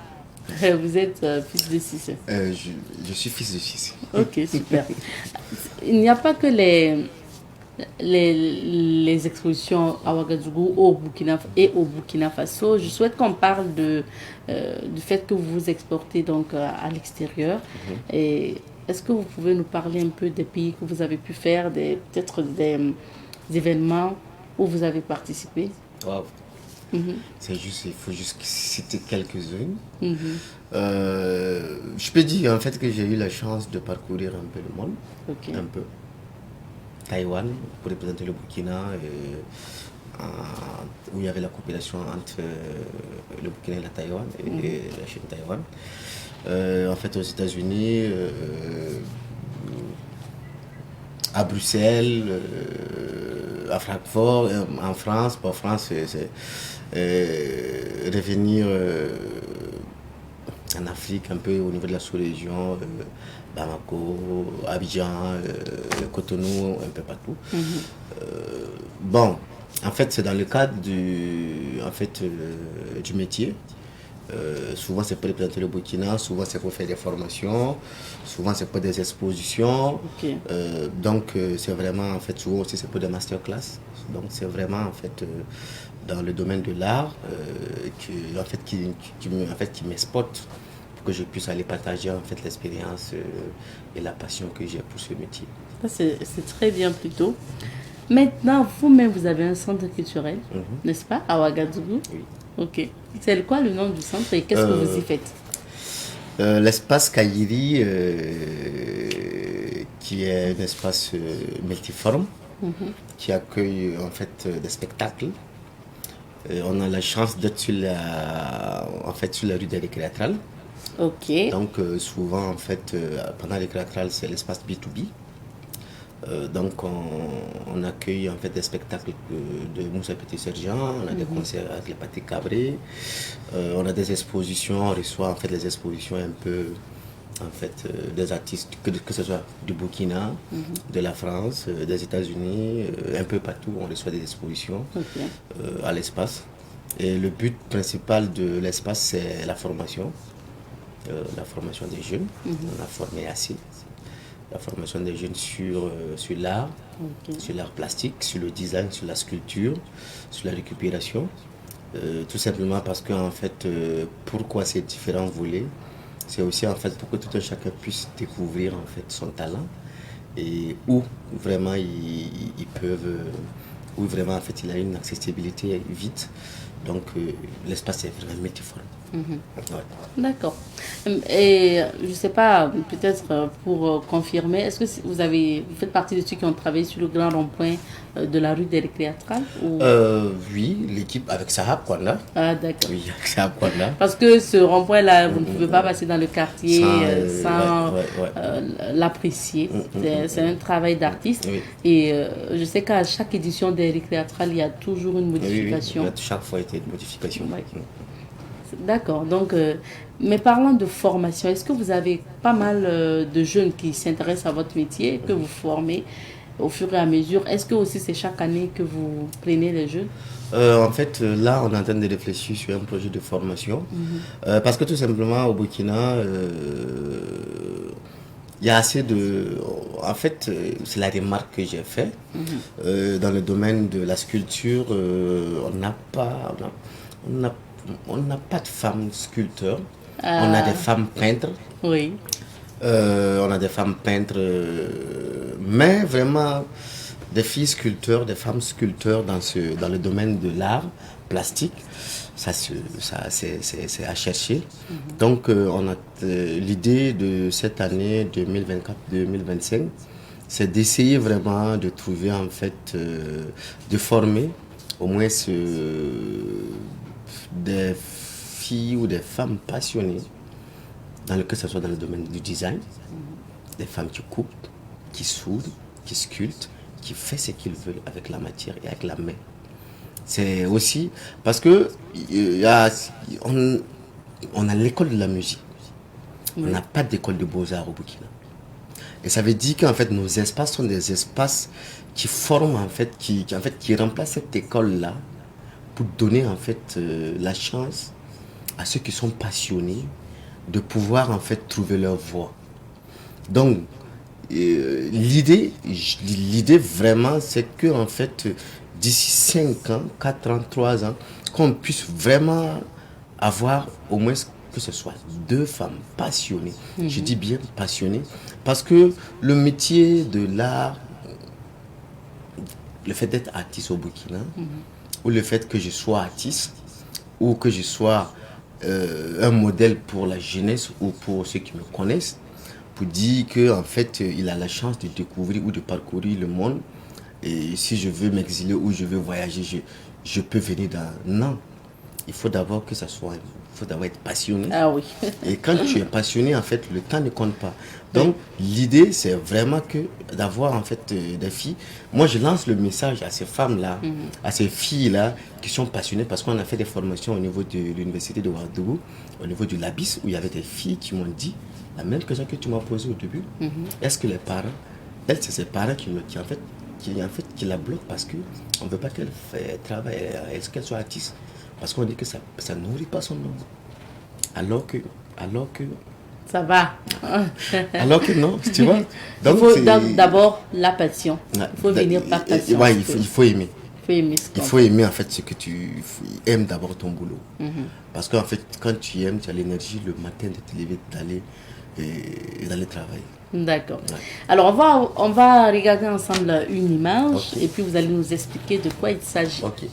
vous êtes fils de Cissé. Je suis fils de Cissé. Ok, super. Il n'y a pas que les expositions à Ouagadougou au Burkina Faso. Je souhaite qu'on parle du fait que vous vous exportez donc à l'extérieur. Et est-ce que vous pouvez nous parler un peu des pays que vous avez pu faire, peut-être des événements où vous avez participé? Wow. Il faut juste citer quelques-unes. Je peux dire en fait que j'ai eu la chance de parcourir un peu le monde. Un peu. Taïwan, pour représenter le Burkina, où il y avait la coopération entre le Burkina et la Taïwan, et la Chine-Taïwan. En fait, aux États-Unis, à Bruxelles, à Francfort, en France. Pour France, c'est revenir en Afrique, un peu au niveau de la sous-région. Bamako, Abidjan, Cotonou, un peu partout. Bon, en fait, c'est dans le cadre du métier. Souvent, c'est pour représenter le Burkina, souvent, c'est pour faire des formations, souvent, c'est pour des expositions. Donc, c'est vraiment, en fait, souvent aussi, c'est pour des masterclass. Donc, c'est vraiment, en fait, dans le domaine de l'art qui m'exporte, que je puisse aller partager en fait l'expérience et la passion que j'ai pour ce métier. C'est très bien plutôt. Maintenant, vous-même, vous avez un centre culturel, n'est-ce pas, à Ouagadougou? Oui. Ok. C'est quoi le nom du centre et qu'est-ce que vous y faites? L'espace Kayiri, qui est un espace multiforme, qui accueille en fait des spectacles. On a la chance d'être sur la rue des Récréatrales. Ok. Donc souvent en fait pendant les récréatrales c'est l'espace B2B. Donc on accueille en fait des spectacles de Moussa Petit Sergent, on a des concerts avec les Pathé Cabré, on a des expositions, on reçoit en fait les expositions un peu en fait des artistes que ce soit du Burkina, de la France, des États-Unis, un peu partout on reçoit des expositions à l'espace. Et le but principal de l'espace c'est la formation des jeunes. On a formé assez. La formation des jeunes sur l'art, sur l'art plastique, sur le design, sur la sculpture, sur la récupération. Tout simplement parce que en fait, pourquoi ces différents volets, c'est aussi en fait pour que tout un chacun puisse découvrir en fait son talent et où vraiment ils peuvent, où vraiment en fait il a une accessibilité vite. Donc l'espace est vraiment multiforme. D'accord. Et je ne sais pas, peut-être pour confirmer, est-ce que vous faites partie de ceux qui ont travaillé sur le grand rond-point de la rue des Récréatrales ou... Oui, l'équipe avec Sahab Kwanda. Ah, d'accord. Oui, avec Sahab Kwanda. Parce que ce rond-point-là, vous ne pouvez pas passer dans le quartier sans l'apprécier. C'est un travail d'artiste. Oui. Et je sais qu'à chaque édition des Récréatrales, il y a toujours une modification. Oui, chaque fois, il y a une modification. Ouais. D'accord. Donc, mais parlant de formation, est-ce que vous avez pas mal de jeunes qui s'intéressent à votre métier, que vous formez au fur et à mesure? Est-ce que aussi c'est chaque année que vous prenez les jeunes? En fait, là, on est en train de réfléchir sur un projet de formation. Parce que tout simplement, au Burkina, il y a assez de... En fait, c'est la remarque que j'ai faite. Dans le domaine de la sculpture, on n'a pas de femmes sculpteurs. On a des femmes peintres. Oui. On a des femmes peintres, mais vraiment des filles sculpteurs, des femmes sculpteurs dans le domaine de l'art plastique. C'est à chercher. Donc, on a l'idée de cette année 2024-2025, c'est d'essayer vraiment de trouver en fait, de former au moins des filles ou des femmes passionnées, que ce soit dans le domaine du design, des femmes qui coupent, qui soudent, qui sculptent, qui font ce qu'ils veulent avec la matière et avec la main. C'est aussi parce que on a l'école de la musique. On n'a pas d'école de beaux-arts au Burkina. Et ça veut dire qu'en fait nos espaces sont des espaces qui forment en fait, qui remplacent cette école-là pour donner en fait la chance à ceux qui sont passionnés de pouvoir en fait trouver leur voie. Donc l'idée vraiment c'est que en fait d'ici 5 ans, 4 ans, 3 ans, qu'on puisse vraiment avoir au moins que ce soit 2 femmes passionnées. Je dis bien passionnées parce que le métier de l'art, le fait d'être artiste au Burkina, ou le fait que je sois artiste, ou que je sois un modèle pour la jeunesse ou pour ceux qui me connaissent, pour dire qu'en fait, il a la chance de découvrir ou de parcourir le monde. Et si je veux m'exiler ou je veux voyager, je peux venir dans... Non, il faut d'abord que ça soit... Il faut d'abord être passionné. Ah oui. Et quand tu es passionné, en fait, le temps ne compte pas. Donc, l'idée, c'est vraiment d'avoir, en fait, des filles. Moi, je lance le message à ces femmes-là, à ces filles-là, qui sont passionnées, parce qu'on a fait des formations au niveau de l'université de Ouagadougou, au niveau du Labis, où il y avait des filles qui m'ont dit la même question que tu m'as posée au début. Est-ce que les parents, c'est ses parents qui la bloquent parce qu'on ne veut pas qu'elle travaille, est-ce qu'elle soit artiste? Parce qu'on dit que ça nourrit pas son nom. Alors que ça va. Alors que non, tu vois. Donc, il faut d'abord la passion. Il faut venir par passion. Ouais, il faut aimer. Il faut aimer en fait ce que tu aimes d'abord ton boulot. Parce qu'en fait, quand tu aimes, tu as l'énergie le matin de te lever, d'aller travailler. D'accord. Ouais. Alors, on va regarder ensemble une image et puis vous allez nous expliquer de quoi il s'agit. Ok.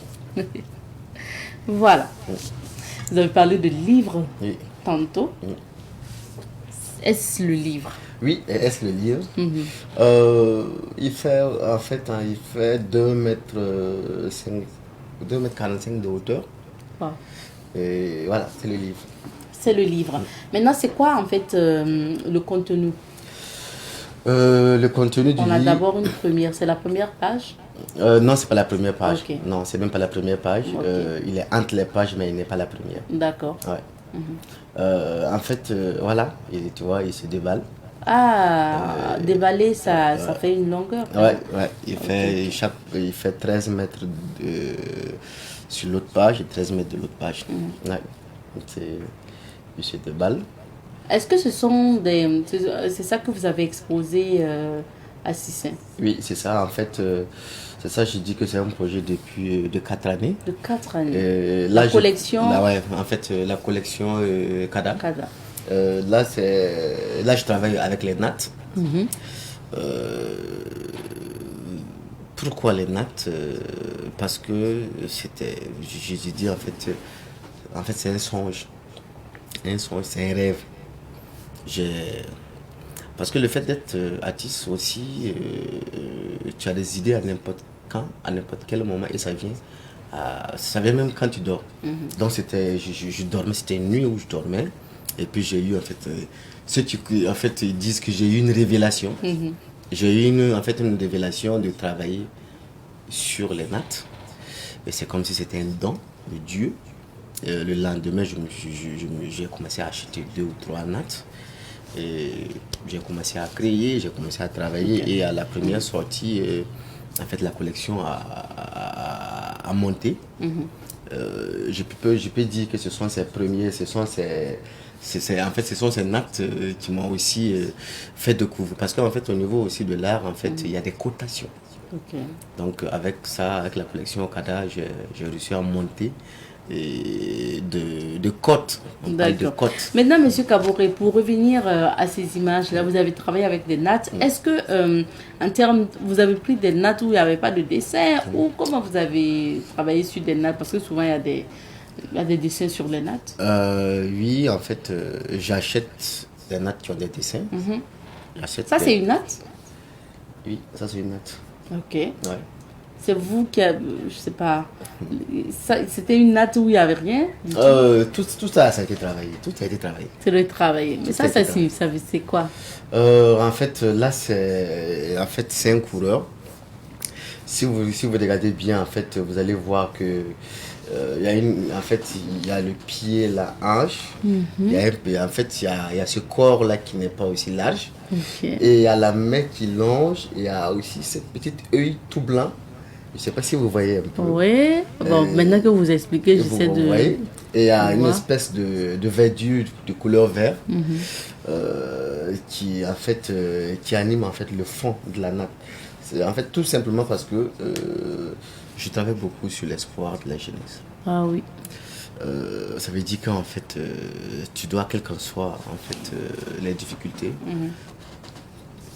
Voilà. Vous avez parlé de livre tantôt. Est-ce le livre? Oui, est-ce le livre? Il fait en fait, il fait 2,45 m de hauteur. Wow. Et voilà, c'est le livre. C'est le livre. Maintenant, c'est quoi en fait le contenu? Le contenu du On a livre... d'abord une première, c'est la première page. Non, c'est pas la première page. Ok. Non, c'est même pas la première page. Ok. Il est entre les pages, mais il n'est pas la première. D'accord. Ouais. En fait, voilà, tu vois, il se déballe. Ah, déballer, ça fait une longueur. Ouais, ouais. Il fait 13 mètres sur l'autre page et 13 mètres de l'autre page. Ouais. Il se déballe. Est-ce que ce sont des... C'est ça que vous avez exposé à Sissin? Oui, c'est ça. En fait, c'est ça, je dis que c'est un projet depuis de 4 années. De 4 années. La collection ouais, en fait, la collection Kada. Kada. Là, je travaille avec les nattes. Pourquoi les nattes? Parce que j'ai dit en fait c'est un songe. Un songe, c'est un rêve. Parce que le fait d'être artiste aussi, tu as des idées à n'importe quand, à n'importe quel moment, et ça vient même quand tu dors. Donc je dormais, c'était une nuit où je dormais, et puis j'ai eu en fait, ceux qui en fait ils disent que j'ai eu une révélation. J'ai eu une révélation de travailler sur les nattes, et c'est comme si c'était un don de Dieu. Le lendemain, j'ai commencé à acheter 2 ou 3 nattes. Et j'ai commencé à créer, j'ai commencé à travailler. Et à la première sortie, en fait, la collection a monté. Je peux dire que ce sont ces premiers, ce sont ces nattes qui m'ont aussi fait découvrir. Parce qu'en fait, au niveau aussi de l'art, en fait, il y a des cotations. Donc avec ça, avec la collection Okada, j'ai réussi à monter de cotes. D'accord. Maintenant, M. Kaboré, pour revenir à ces images-là, vous avez travaillé avec des nattes. Est-ce que, en termes, vous avez pris des nattes où il n'y avait pas de dessin, ou comment vous avez travaillé sur des nattes? Parce que souvent, il y a des dessins sur les nattes. Oui, en fait, j'achète des nattes qui ont des dessins. Ça, c'est une natte? Oui, ça, c'est une natte. Ok. Ouais. C'est vous qui avez, je sais pas, c'était une natte où il n'y avait rien? Tout ça, ça a été travaillé. Tout a été travaillé. C'est le travail. Mais ça c'est quoi? En fait, là, c'est un coureur. Si vous regardez bien, en fait, vous allez voir que il y a le pied, la hanche. Il y a ce corps-là qui n'est pas aussi large. Et il y a la main qui longe. Et il y a aussi cette petite œil tout blanc. Je ne sais pas si vous voyez un peu. Oui. Bon, maintenant que vous expliquez, j'essaie de... Et il y a une espèce de verdure de couleur vert qui anime en fait le fond de la natte. C'est en fait tout simplement parce que je travaille beaucoup sur l'espoir de la jeunesse. Ah oui. Ça veut dire qu'en fait, tu dois, quelles qu'en soient en fait, les difficultés,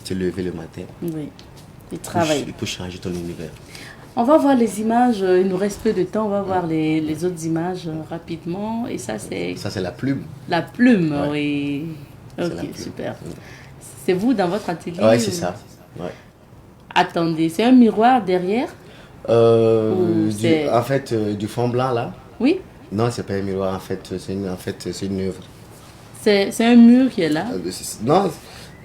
te lever le matin. Oui. Et travailler. Pour changer ton univers. On va voir les images, il nous reste peu de temps, on va voir les autres images rapidement. Et ça, c'est... Ça, c'est la plume. La plume, ouais. Oui. Ok, super. C'est vous dans votre atelier? Oui, c'est ça. Ouais. Attendez, c'est un miroir derrière? En fait, du fond blanc, là? Oui. Non, c'est pas un miroir, en fait, c'est une œuvre. C'est un mur qui est là? Non,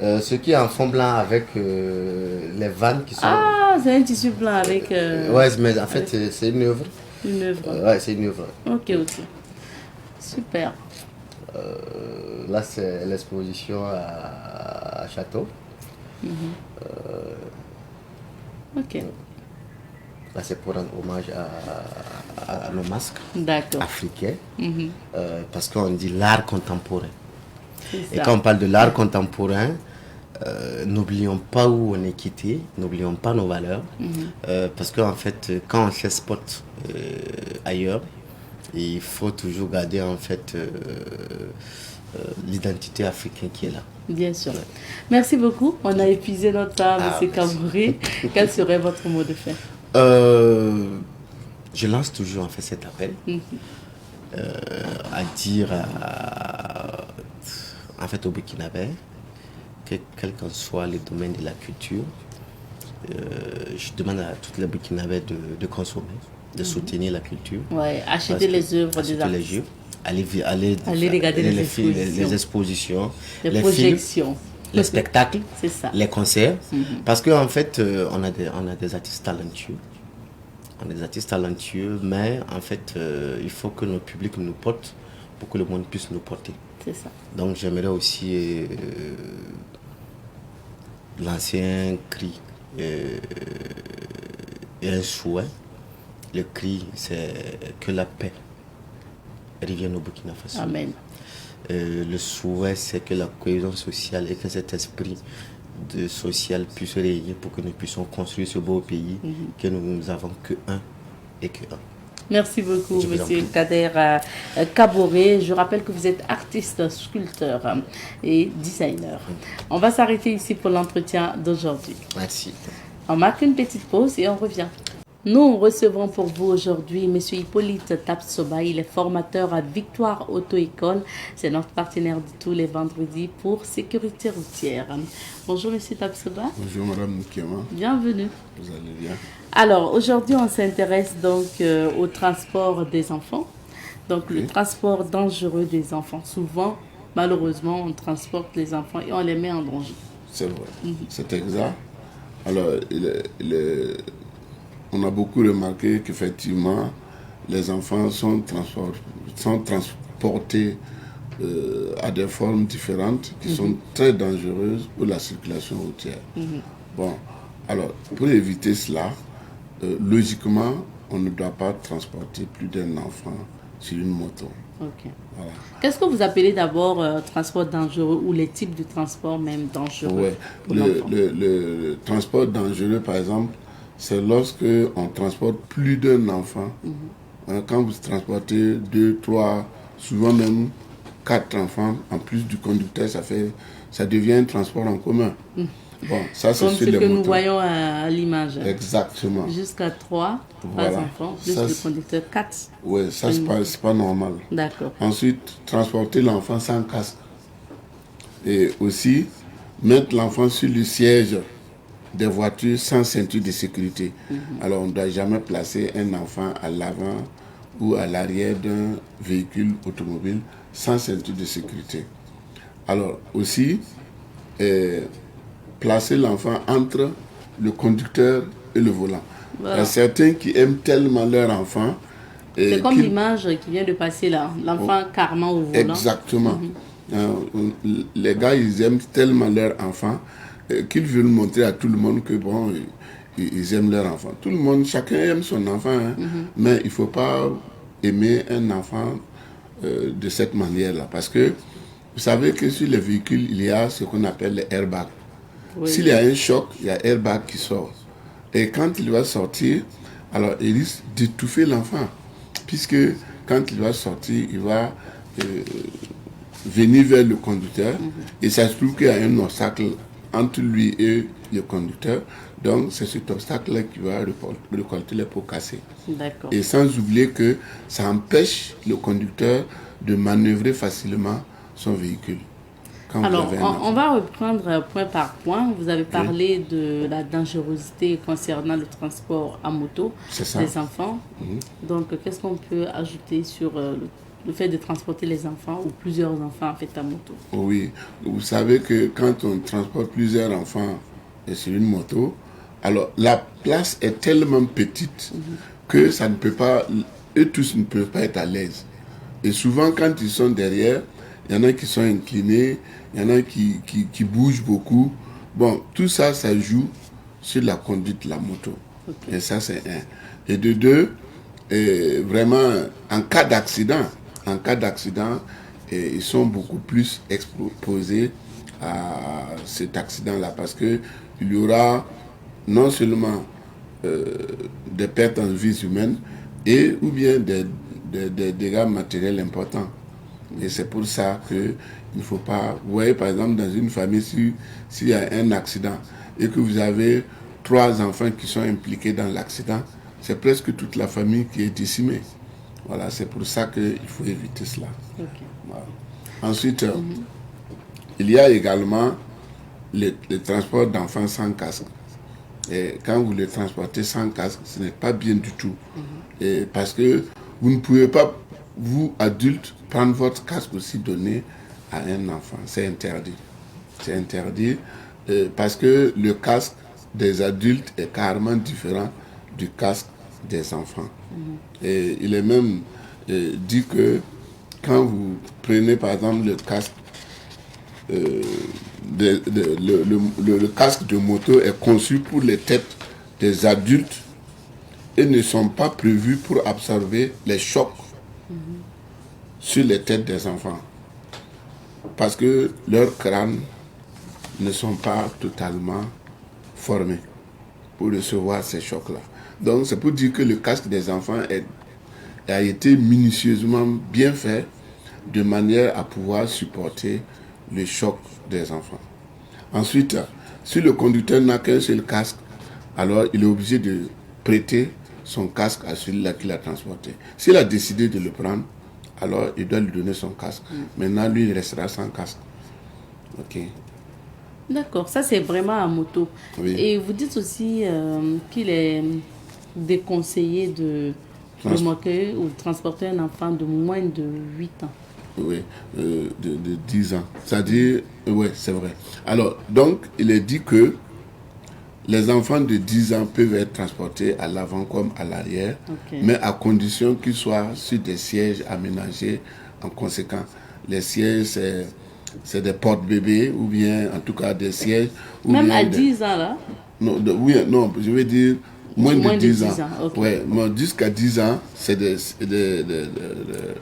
ce qui est en fond blanc avec les vannes qui sont... Ah, c'est un tissu blanc avec... Ouais, mais en fait, c'est une œuvre. Une œuvre. Ouais, c'est une œuvre. Ok. Super. Là, c'est l'exposition à Château. Ok. Là, c'est pour rendre hommage à nos masques africains. Parce qu'on dit l'art contemporain. Et quand on parle de l'art contemporain, n'oublions pas où on est quitté, n'oublions pas nos valeurs. Parce qu'en fait, quand on s'exporte ailleurs, il faut toujours garder en fait l'identité africaine qui est là. Bien sûr. Merci beaucoup. On a épuisé notre temps, M. Kaboré. Quel serait votre mot de fin? Je lance toujours en fait cet appel à dire en fait au Burkinabé que quel qu'en soit le domaine de la culture, je demande à toutes les Burkinabés de consommer, de soutenir la culture. Ouais, acheter les œuvres des artistes. Aller regarder les expositions. Les expositions, les projections. les spectacles, C'est ça. les concerts. Parce qu'en fait, on a des artistes talentueux. On a des artistes talentueux, mais en fait, il faut que nos publics nous portent pour que le monde puisse nous porter. C'est ça. Donc j'aimerais aussi lancer un cri et un souhait. Le cri, c'est que la paix revienne au Burkina Faso. Amen. Le souhait, c'est que la cohésion sociale et que cet esprit social puisse régner pour que nous puissions construire ce beau pays que nous avons que un et que un. Merci beaucoup, Je vous en Monsieur prie. Kader Kaboré. Je rappelle que vous êtes artiste, sculpteur et designer. On va s'arrêter ici pour l'entretien d'aujourd'hui. Merci. On marque une petite pause et on revient. Nous recevons pour vous aujourd'hui M. Hippolyte Tapsoba. Il est formateur à Victoire Auto-École. C'est notre partenaire de tous les vendredis pour sécurité routière. Bonjour M. Tapsoba. Bonjour Madame Nkiema, Bienvenue. vous allez bien? Alors aujourd'hui on s'intéresse donc au transport des enfants. Donc le transport dangereux des enfants. Souvent, malheureusement, on transporte les enfants et on les met en danger. C'est vrai, c'est exact. Alors, on a beaucoup remarqué qu'effectivement, les enfants sont transportés à des formes différentes qui sont très dangereuses pour la circulation routière. Bon, alors, pour éviter cela, logiquement, on ne doit pas transporter plus d'un enfant sur une moto. Ok. Voilà. Qu'est-ce que vous appelez d'abord transport dangereux ou les types de transport même dangereux Ouais. pour l'enfant? Le transport dangereux, par exemple, c'est lorsque on transporte plus d'un enfant. Hein, quand vous transportez 2, 3, souvent même 4 enfants, en plus du conducteur, ça devient un transport en commun. Bon, ça c'est Comme sur ce les que nous motos. voyons à l'image. Exactement. Jusqu'à 3 Voilà. enfants, plus Ça, le c'est- conducteur 4. Ouais, ça c'est pas normal. D'accord. Ensuite, transporter l'enfant sans casque. Et aussi, mettre l'enfant sur le siège des voitures sans ceinture de sécurité. Alors, on ne doit jamais placer un enfant à l'avant ou à l'arrière d'un véhicule automobile sans ceinture de sécurité. Alors, aussi, placer l'enfant entre le conducteur et le volant. Voilà. Il y a certains qui aiment tellement leur enfant. C'est comme qu'ils- l'image qui vient de passer là. L'enfant carrément au volant. Exactement. Les gars, ils aiment tellement leur enfant qu'ils veulent montrer à tout le monde que bon, ils aiment leur enfant. Tout le monde, chacun aime son enfant, hein, mais il ne faut pas aimer un enfant de cette manière-là. Parce que vous savez que sur les véhicules, il y a ce qu'on appelle les airbags. Oui. S'il y a un choc, il y a airbag qui sort. Et quand il va sortir, alors il risque d'étouffer l'enfant. Puisque quand il va sortir, il va venir vers le conducteur. Et ça se trouve qu'il y a un obstacle entre lui et le conducteur. Donc c'est cet obstacle-là qui va récolter les pots cassés. D'accord. Et sans oublier que ça empêche le conducteur de manœuvrer facilement son véhicule. Quand vous Alors, avez un on enfant. va reprendre point par point. Vous avez parlé de la dangerosité concernant le transport à moto C'est ça. des enfants. Donc, qu'est-ce qu'on peut ajouter sur le fait de transporter les enfants ou plusieurs enfants en fait à moto? Oui, vous savez que quand on transporte plusieurs enfants sur une moto, alors la place est tellement petite que ça ne peut pas, eux tous ne peuvent pas être à l'aise. Et souvent quand ils sont derrière, il y en a qui sont inclinés, il y en a qui bougent beaucoup. Bon, tout ça, ça joue sur la conduite de la moto. Et ça, c'est un. Et de deux, vraiment, en cas d'accident, ils sont beaucoup plus exposés à cet accident-là parce que il y aura non seulement des pertes en vies humaines et ou bien des dégâts matériels importants. Et c'est pour ça qu'il ne faut pas... Vous voyez, par exemple, dans une famille, s'il y a un accident et que vous avez 3 enfants qui sont impliqués dans l'accident, c'est presque toute la famille qui est décimée. Voilà, c'est pour ça qu'il faut éviter cela. Ok. Voilà. Ensuite, il y a également le transport d'enfants sans casque. Et quand vous les transportez sans casque, ce n'est pas bien du tout. Et parce que vous ne pouvez pas, vous, adultes, prendre votre casque aussi donné à un enfant. C'est interdit. C'est interdit parce que le casque des adultes est carrément différent du casque des enfants. Et il est même dit que quand vous prenez par exemple le casque, le casque de moto est conçu pour les têtes des adultes et ne sont pas prévus pour absorber les chocs sur les têtes des enfants. Parce que leurs crânes ne sont pas totalement formés pour recevoir ces chocs-là. Donc c'est pour dire que le casque des enfants a été minutieusement bien fait de manière à pouvoir supporter le choc des enfants. Ensuite, si le conducteur n'a qu'un seul casque, alors il est obligé de prêter son casque à celui-là qui l'a transporté. S'il a décidé de le prendre, alors il doit lui donner son casque. Maintenant, lui, il restera sans casque. Ok. D'accord, ça c'est vraiment à moto. Oui. Et vous dites aussi qu'il est déconseillé de remorquer ou transporter un enfant de moins de 8 ans. Oui, de 10 ans. C'est-à-dire, oui, c'est vrai. Alors, donc, il est dit que les enfants de 10 ans peuvent être transportés à l'avant comme à l'arrière, mais à condition qu'ils soient sur des sièges aménagés en conséquence. Les sièges, c'est des porte-bébés ou bien en tout cas des sièges. Même à 10 ans là? Non, non, je veux dire moins de 10 ans. Okay. Ouais, mais jusqu'à 10 ans, c'est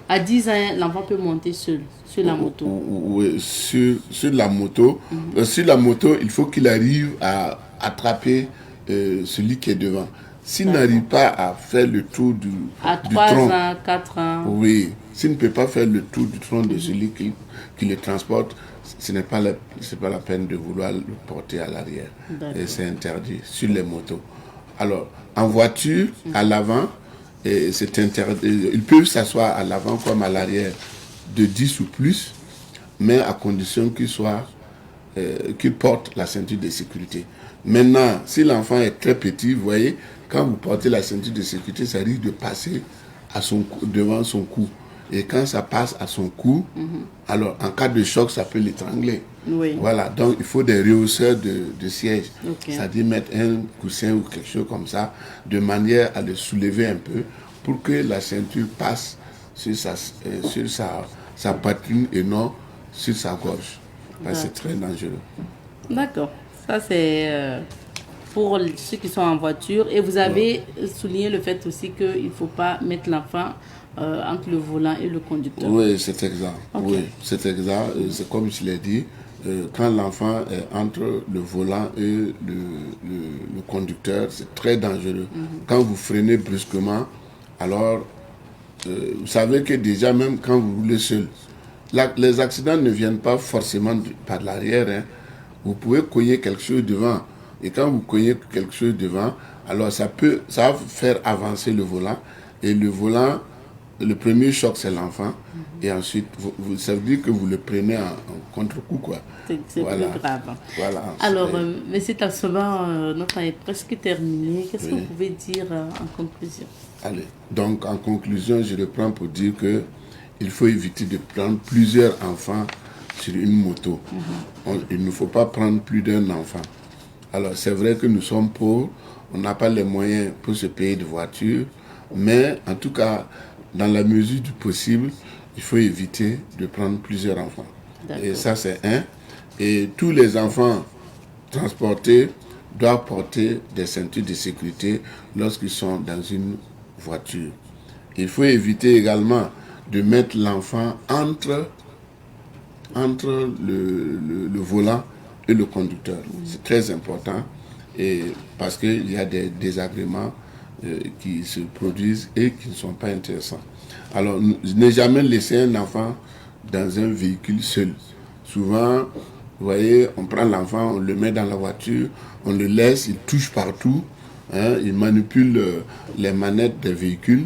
À 10 ans, l'enfant peut monter seul sur la moto. Oui, sur la moto. Sur la moto, il faut qu'il arrive à attraper celui qui est devant. S'il n'arrive pas à faire le tour du tronc, ans, 4 ans. Oui, s'il ne peut pas faire le tour du tronc de celui qui le transporte, ce n'est pas la peine de vouloir le porter à l'arrière. Et c'est interdit sur les motos. Alors, en voiture, à l'avant, c'est interdit. Ils peuvent s'asseoir à l'avant comme à l'arrière de 10 ou plus, mais à condition qu'il porte la ceinture de sécurité. Maintenant, si l'enfant est très petit, vous voyez, quand vous portez la ceinture de sécurité, ça risque de passer devant son cou. Et quand ça passe à son cou, alors en cas de choc, ça peut l'étrangler. Oui. Voilà, donc il faut des rehausseurs de siège. C'est-à-dire mettre un coussin ou quelque chose comme ça, de manière à le soulever un peu pour que la ceinture passe sur sa poitrine et non sur sa gorge. C'est très dangereux. D'accord. Ça, c'est pour ceux qui sont en voiture. Et vous avez souligné le fait aussi qu'il ne faut pas mettre l'enfant entre le volant et le conducteur. Oui, c'est exact. Oui, c'est exact. C'est comme je l'ai dit, quand l'enfant est entre le volant et le conducteur, c'est très dangereux. Quand vous freinez brusquement, alors vous savez que déjà même quand vous roulez seul, les accidents ne viennent pas forcément par l'arrière. Hein. Vous pouvez cogner quelque chose devant. Et quand vous cognez quelque chose devant, alors ça va faire avancer le volant. Et le volant, le premier choc, c'est l'enfant. Et ensuite, ça veut dire que vous le prenez en contre-coup, quoi. C'est voilà. plus grave. Voilà. Alors, M. Tassoba, notre temps est presque terminé. Qu'est-ce que vous pouvez dire en conclusion? Allez. Donc, en conclusion, je reprends pour dire que il faut éviter de prendre plusieurs enfants sur une moto. Il ne faut pas prendre plus d'un enfant. Alors, c'est vrai que nous sommes pauvres, on n'a pas les moyens pour se payer de voiture, mais en tout cas, dans la mesure du possible, il faut éviter de prendre plusieurs enfants. Et ça, c'est un. Et tous les enfants transportés doivent porter des ceintures de sécurité lorsqu'ils sont dans une voiture. Il faut éviter également de mettre l'enfant entre le volant et le conducteur. C'est très important et parce qu'il y a des désagréments qui se produisent et qui ne sont pas intéressants. Alors, ne jamais laisser un enfant dans un véhicule seul. Souvent, vous voyez, on prend l'enfant, on le met dans la voiture, on le laisse, il touche partout, hein, il manipule les manettes des véhicules.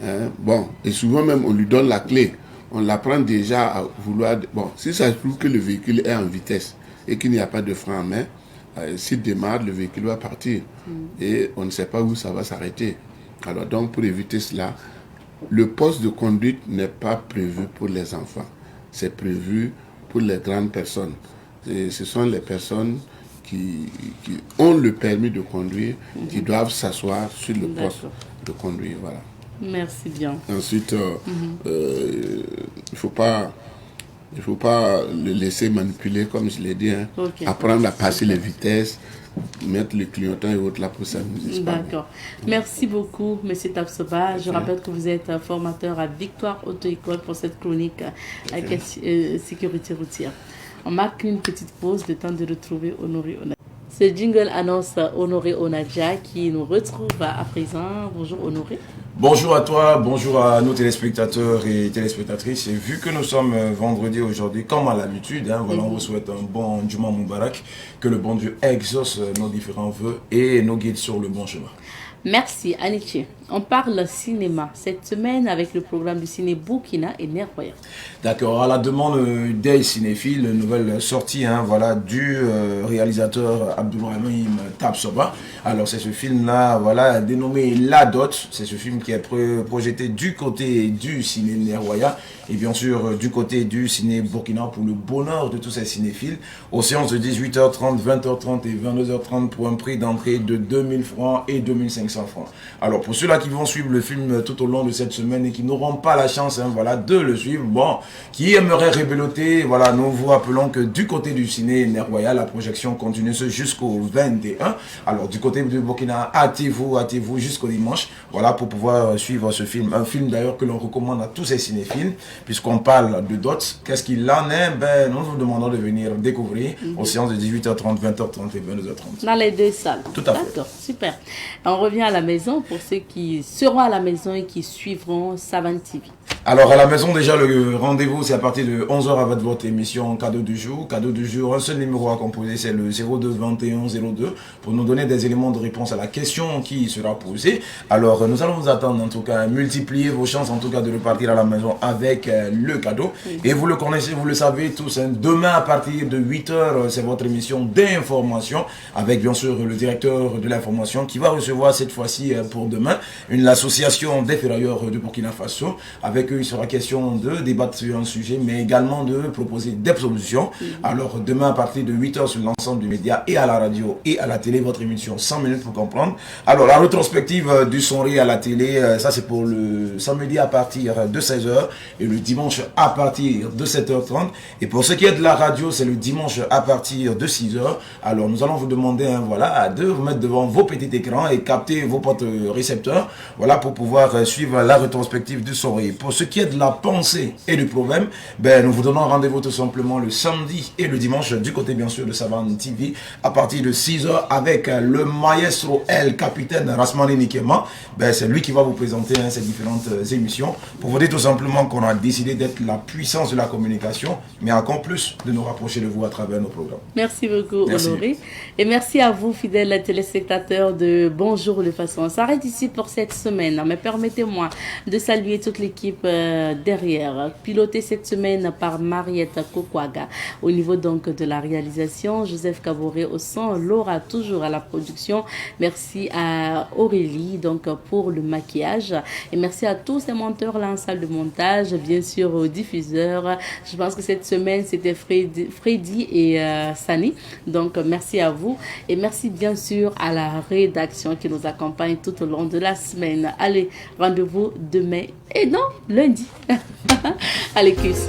Hein, bon, et souvent même, on lui donne la clé. On l'apprend déjà à vouloir... Bon, si ça se trouve que le véhicule est en vitesse et qu'il n'y a pas de frein à main, s'il démarre, le véhicule va partir. Et on ne sait pas où ça va s'arrêter. Alors donc, pour éviter cela, le poste de conduite n'est pas prévu pour les enfants. C'est prévu pour les grandes personnes. ce sont les personnes qui ont le permis de conduire, qui doivent s'asseoir sur le poste de conduire. Voilà. Merci bien. Ensuite, il ne faut pas le laisser manipuler, comme je l'ai dit. Hein. Apprendre à passer les vitesses, mettre le clignotant et autres là pour s'amuser. D'accord. Merci beaucoup, M. Tapsoba. Je rappelle que vous êtes formateur à Victoire Auto-École pour cette chronique sécurité routière. On marque une petite pause, le temps de retrouver Honoré Onadja. Ce jingle annonce Honoré Onadja qui nous retrouve à présent. Bonjour Honoré. Bonjour à toi, bonjour à nos téléspectateurs et téléspectatrices. Et vu que nous sommes vendredi aujourd'hui, comme à l'habitude, voilà, on vous souhaite un bon Juma Moubarak, que le bon Dieu exauce nos différents vœux et nous guide sur le bon chemin. Merci Aniché. On parle cinéma cette semaine avec le programme du ciné Burkina et Ner Royal. D'accord, à la demande des cinéphiles, nouvelle sortie voilà, du réalisateur Abdourahmane Tapsoba. Alors c'est ce film-là, voilà, dénommé La Dot. C'est ce film qui est projeté du côté du ciné Ner Royal et bien sûr du côté du ciné Burkina pour le bonheur de tous ces cinéphiles. Aux séances de 18h30, 20h30 et 22h30 pour un prix d'entrée de 2000 francs et 2500 francs. Alors pour ceux-là qui vont suivre le film tout au long de cette semaine et qui n'auront pas la chance voilà, de le suivre, qui aimeraient rébeloter, voilà, nous vous rappelons que du côté du ciné Ner Royal, la projection continue jusqu'au 21. Alors du côté du Burkina, hâtez-vous jusqu'au dimanche, voilà, pour pouvoir suivre ce film. Un film d'ailleurs que l'on recommande à tous ces cinéphiles, puisqu'on parle de Dot. Qu'est-ce qu'il en est? Nous vous demandons de venir découvrir aux séances de 18h30, 20h30 et 22h30. Dans les deux salles. Tout à fait. D'accord, super. On revient à la maison pour ceux qui seront à la maison et qui suivront Savane TV. Alors à la maison déjà le rendez-vous c'est à partir de 11h avec votre émission cadeau du jour. Cadeau du jour, un seul numéro à composer, c'est le 02 21 02 pour nous donner des éléments de réponse à la question qui sera posée. Alors nous allons vous attendre en tout cas, multiplier vos chances en tout cas de repartir à la maison avec le cadeau. Et vous le connaissez, vous le savez tous, demain à partir de 8h c'est votre émission d'information avec bien sûr le directeur de l'information qui va recevoir cette fois-ci pour demain l'association des ferrailleurs de Burkina Faso. Avec eux, il sera question de débattre sur un sujet, mais également de proposer des solutions. Alors, demain, à partir de 8h sur l'ensemble du média et à la radio et à la télé, votre émission 100 minutes pour comprendre. Alors, la rétrospective du sonnerie à la télé, ça c'est pour le samedi à partir de 16h et le dimanche à partir de 7h30. Et pour ce qui est de la radio, c'est le dimanche à partir de 6h. Alors, nous allons vous demander voilà, de vous mettre devant vos petits écrans et capter vos portes récepteurs, voilà, pour pouvoir suivre la rétrospective du sonnerie. Pour ce qui est de la pensée et du problème, nous vous donnons rendez-vous tout simplement le samedi et le dimanche du côté bien sûr de Savane TV à partir de 6h avec le maestro El Capitaine Rasmani Nikema. C'est lui qui va vous présenter ces différentes émissions pour vous dire tout simplement qu'on a décidé d'être la puissance de la communication, mais encore plus de nous rapprocher de vous à travers nos programmes. Merci beaucoup Honoré. Et merci à vous fidèles téléspectateurs de Bonjour le Façon. On s'arrête ici pour cette semaine, mais permettez-moi de saluer toute l'équipe derrière, pilotée cette semaine par Mariette Kokwaga au niveau donc de la réalisation, Joseph Kaboré au son, Laura toujours à la production, merci à Aurélie donc pour le maquillage et merci à tous ces monteurs là en salle de montage, bien sûr aux diffuseurs. Je pense que cette semaine c'était Freddy et Sani, donc merci à vous et merci bien sûr à la rédaction qui nous accompagne tout au long de la semaine. Allez, rendez-vous demain et non, lundi. Allez, cuisse.